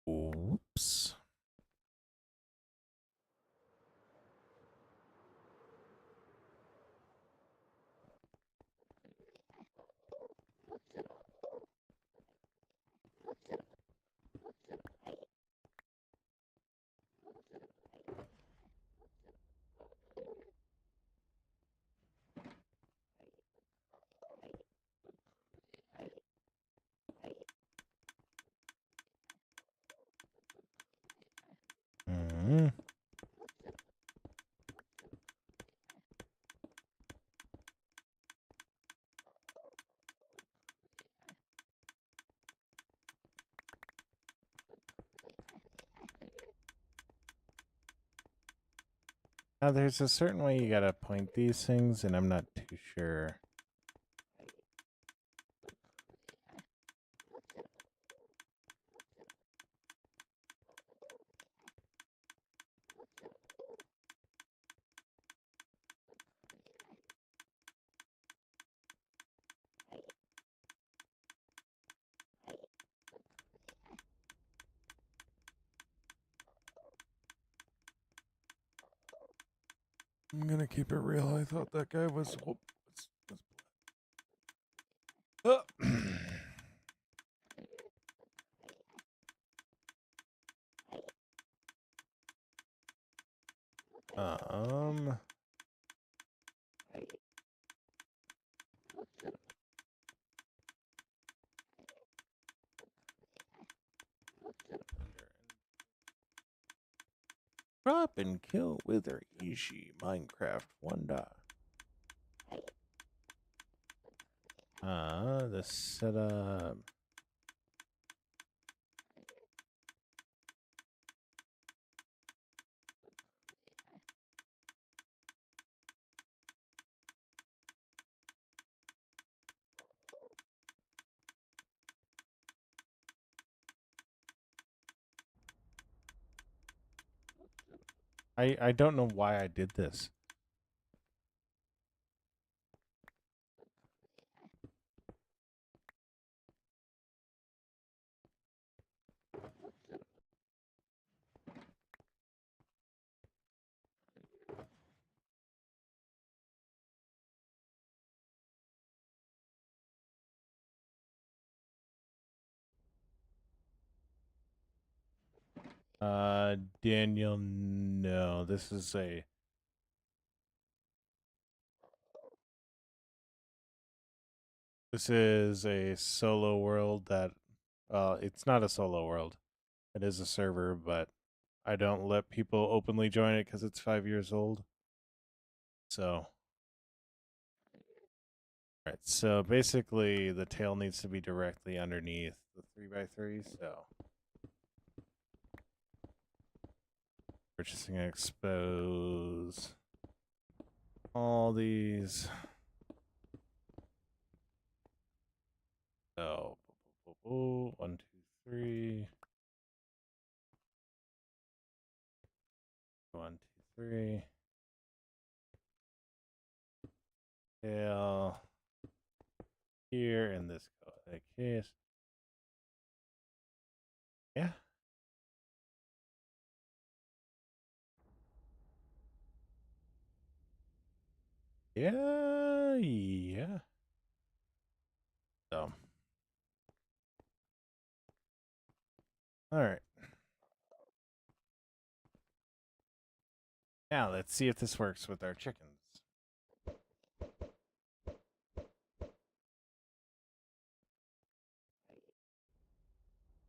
Oops. Mm. Now, there's a certain way you gotta point these things, and I'm not too sure. I'm gonna keep it real. I thought that guy was. Oh. um. Drop and kill Wither Ishi Minecraft 1 dot. The setup. I don't know why I did this. Daniel, no. This is a solo world that it's not a solo world. It is a server, but I don't let people openly join it because it's 5 years old. So, right. So basically, the tail needs to be directly underneath the 3x3. So, purchasing expose all these. So, 1, 2, 3. 1, 2, 3. Tail here in this case. Yeah. Yeah. So, all right. Now let's see if this works with our chickens.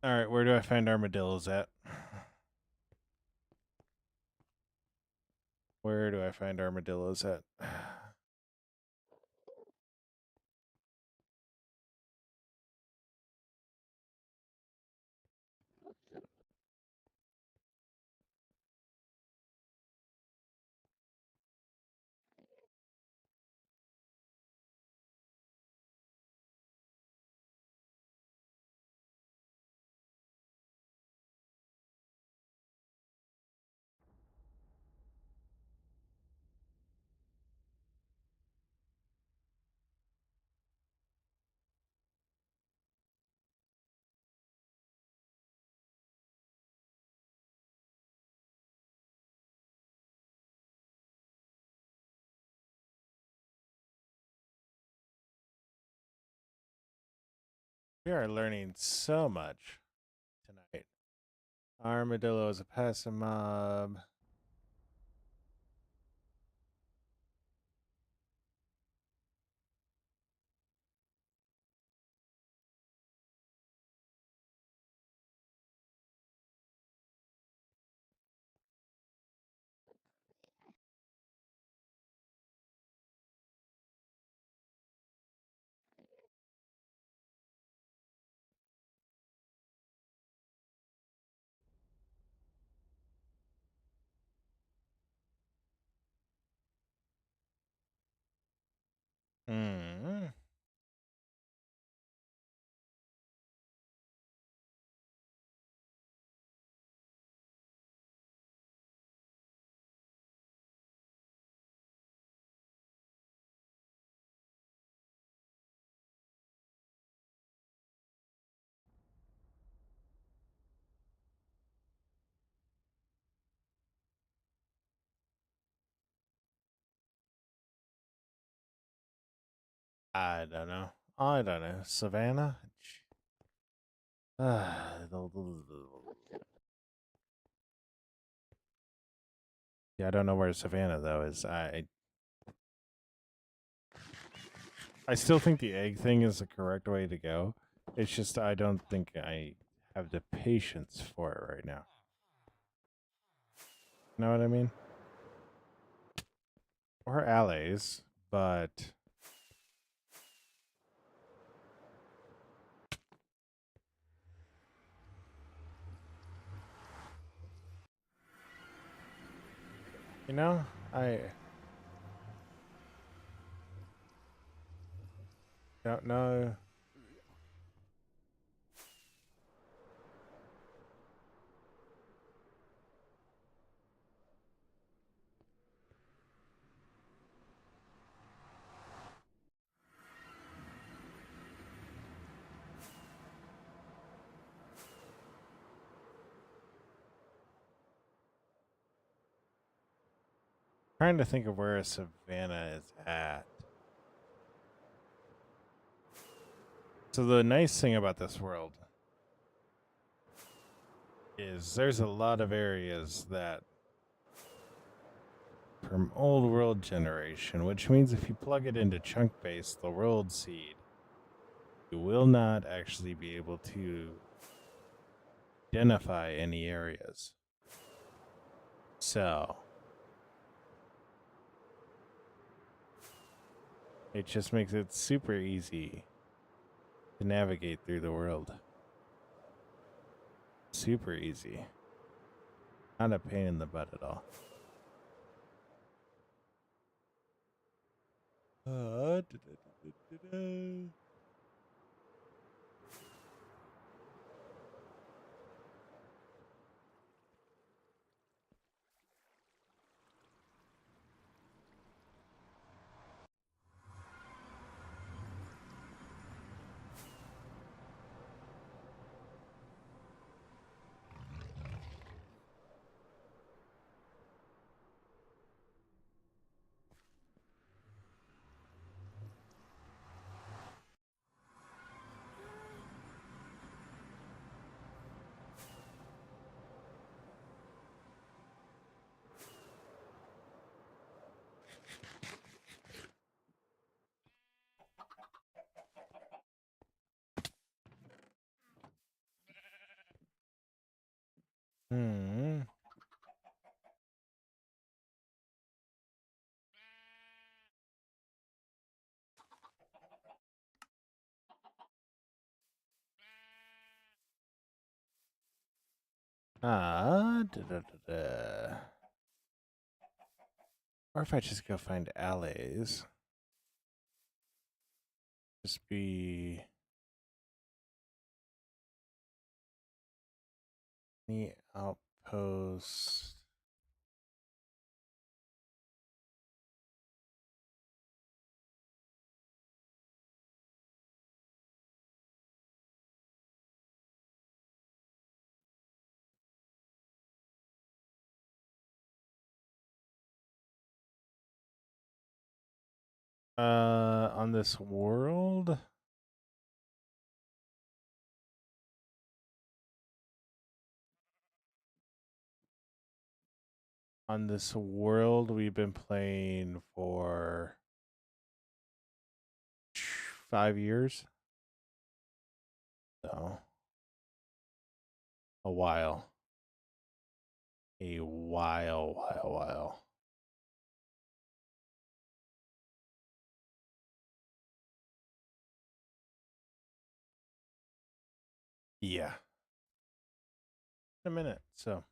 All right, where do I find armadillos at? Where do I find armadillos at? We are learning so much tonight. Armadillo is a passive mob. Mm. I don't know. I don't know. Savannah? Yeah, I don't know where Savannah though is. I still think the egg thing is the correct way to go. It's just I don't think I have the patience for it right now. Know what I mean? Or allies, but you know, I don't know. Trying to think of where Savannah is at. So the nice thing about this world is there's a lot of areas that from old world generation, which means if you plug it into chunk base, the world seed, you will not actually be able to identify any areas. So it just makes it super easy to navigate through the world. Super easy. Not a pain in the butt at all. Da, da, da, da, da. Hmm. Da, da, da, da. Or if I just go find allies, just be the outpost. On this world. On this world, we've been playing for 5 years. So, a while. A while. Yeah. A minute. So,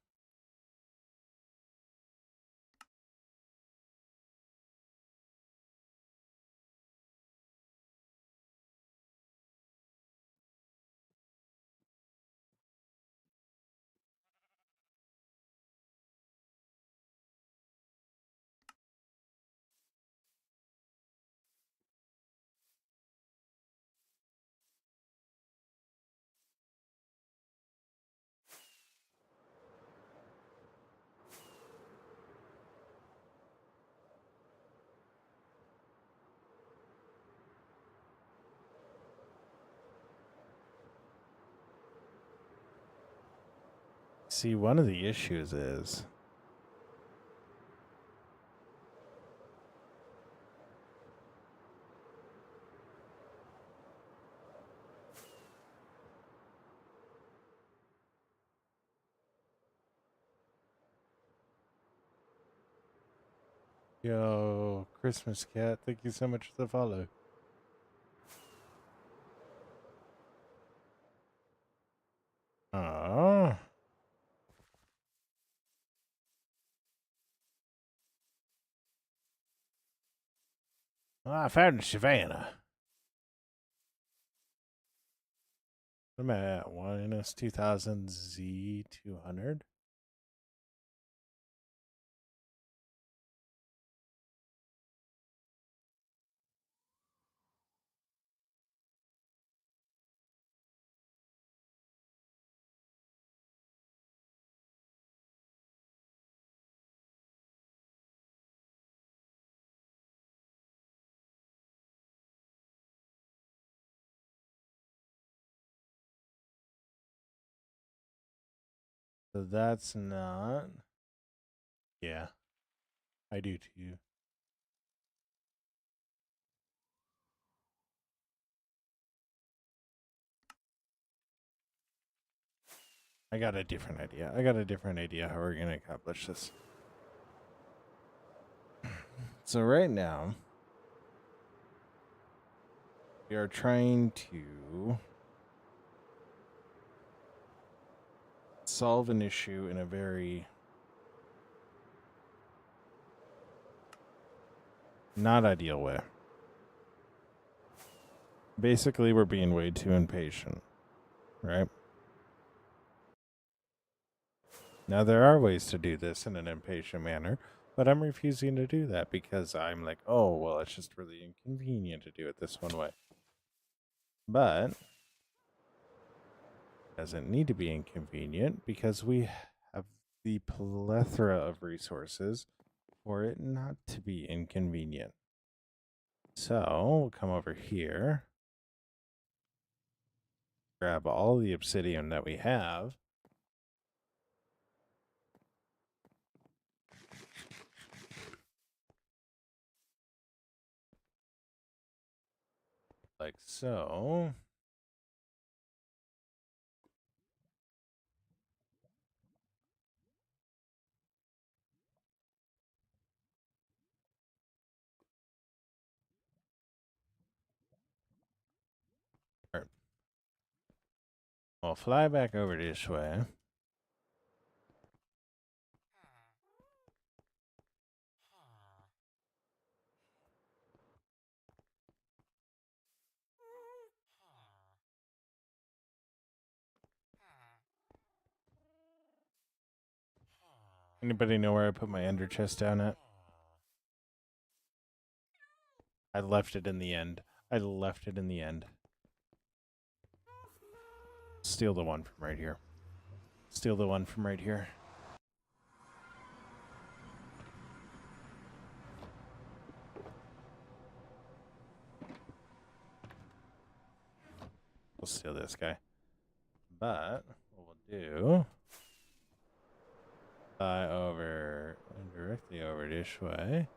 See, one of the issues is yo, Christmas cat, thank you so much for the follow. Oh. I found Savannah. I'm at -2000 Z200. So that's not. Yeah, I do too. I got a different idea. How we're going to accomplish this. So right now, we are trying to solve an issue in a very not ideal way. Basically, we're being way too impatient, right? Now, there are ways to do this in an impatient manner, but I'm refusing to do that because I'm like, oh, well, it's just really inconvenient to do it this one way. But it doesn't need to be inconvenient because we have the plethora of resources for it not to be inconvenient. So we'll come over here, grab all the obsidian that we have. Like so. All right. We'll fly back over this way. Anybody know where I put my ender chest down at? I left it in the end. Steal the one from right here. We'll steal this guy. But what we'll do, fly over directly over this way.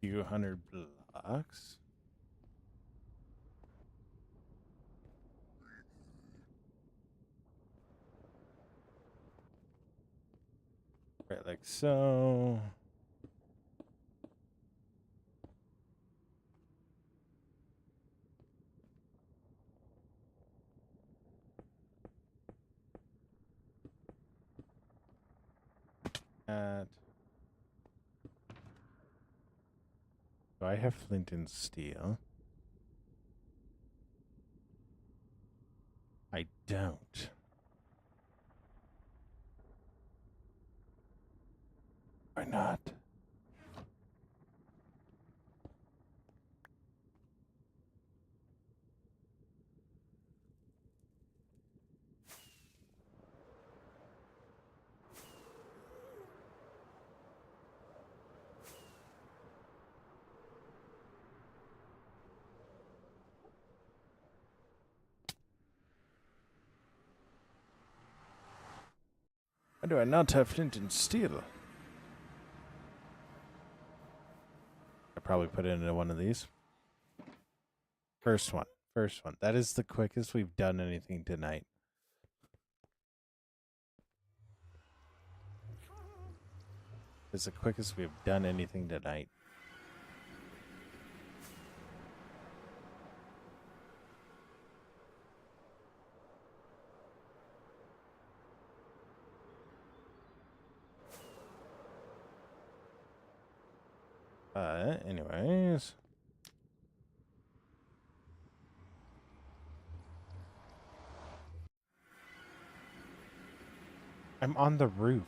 Few hundred blocks. Right, like so. At. Do I have flint and steel? I don't. Why not? Why do I not have flint and steel? I probably put it into one of these. First one. First one. That is the quickest we've done anything tonight. It's the quickest we've done anything tonight. Anyways. I'm on the roof.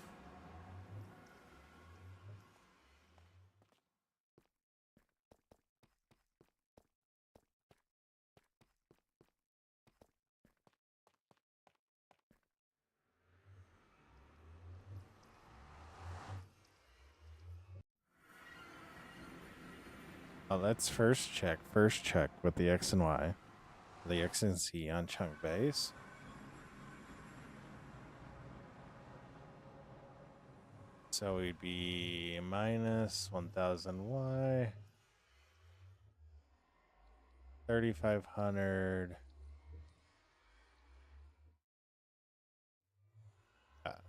Oh, let's first check with the X and Y. The X and Z on chunk base. So we'd be minus 1000 Y. 3500.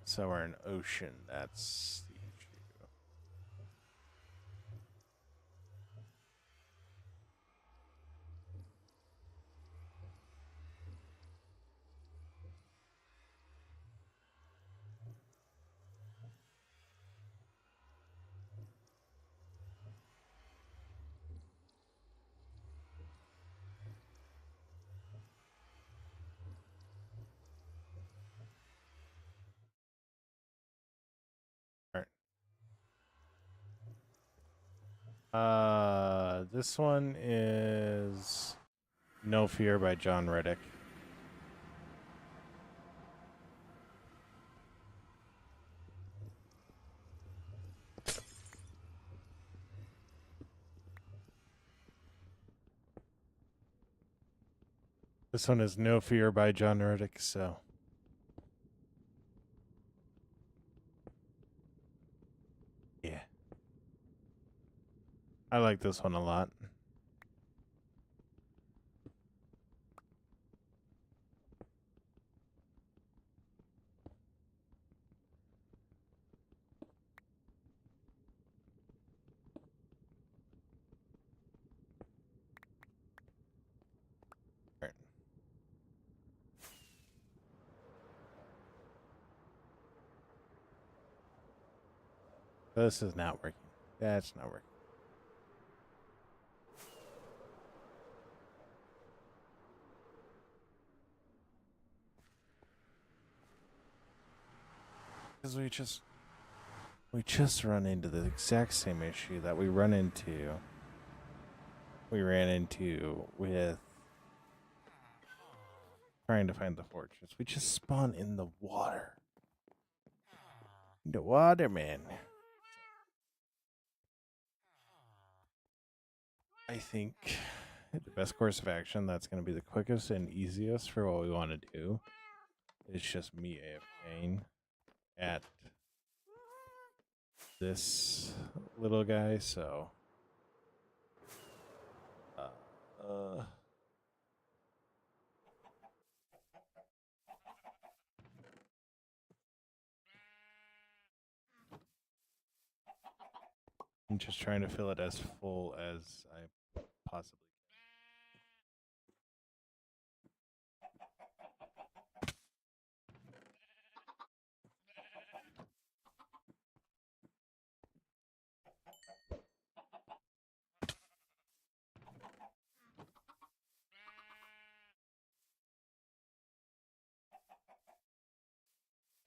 So we're in ocean. That's the issue. This one is No Fear by John Reddick. This one is No Fear by John Reddick, so. Yeah. I like this one a lot. Right. This is not working. That's not working. Because we just run into the exact same issue that we ran into with trying to find the fortress. We just spawn in the water. The water, man. I think the best course of action that's going to be the quickest and easiest for what we want to do is just me AFKing at this little guy, so I'm just trying to fill it as full as I possibly can.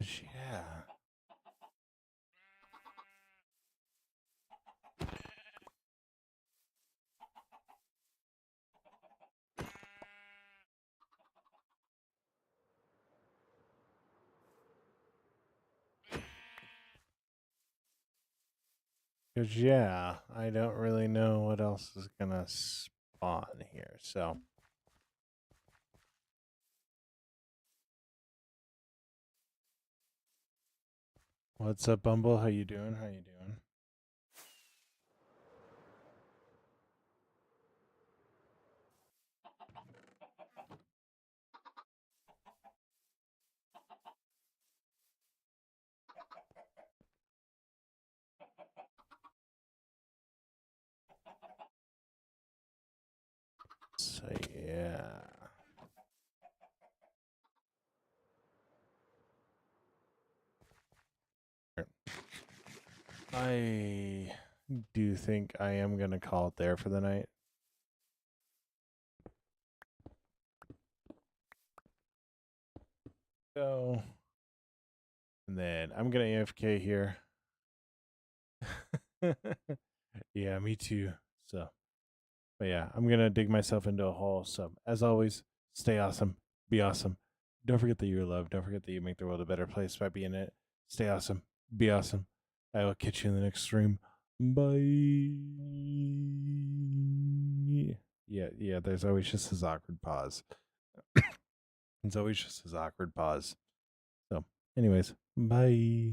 Yeah. Because, yeah, I don't really know what else is going to spawn here. So, What's up, Bumble? How you doing? How you doing? So yeah. I do think I am gonna call it there for the night. So, and then I'm gonna AFK here. Yeah, me too. So, but yeah, I'm gonna dig myself into a hole. So, as always, stay awesome, be awesome. Don't forget that you're loved. Don't forget that you make the world a better place by being it. Stay awesome, be awesome. I will catch you in the next stream. Bye. Yeah. There's always just this awkward pause. It's always just this awkward pause. So, anyways, bye.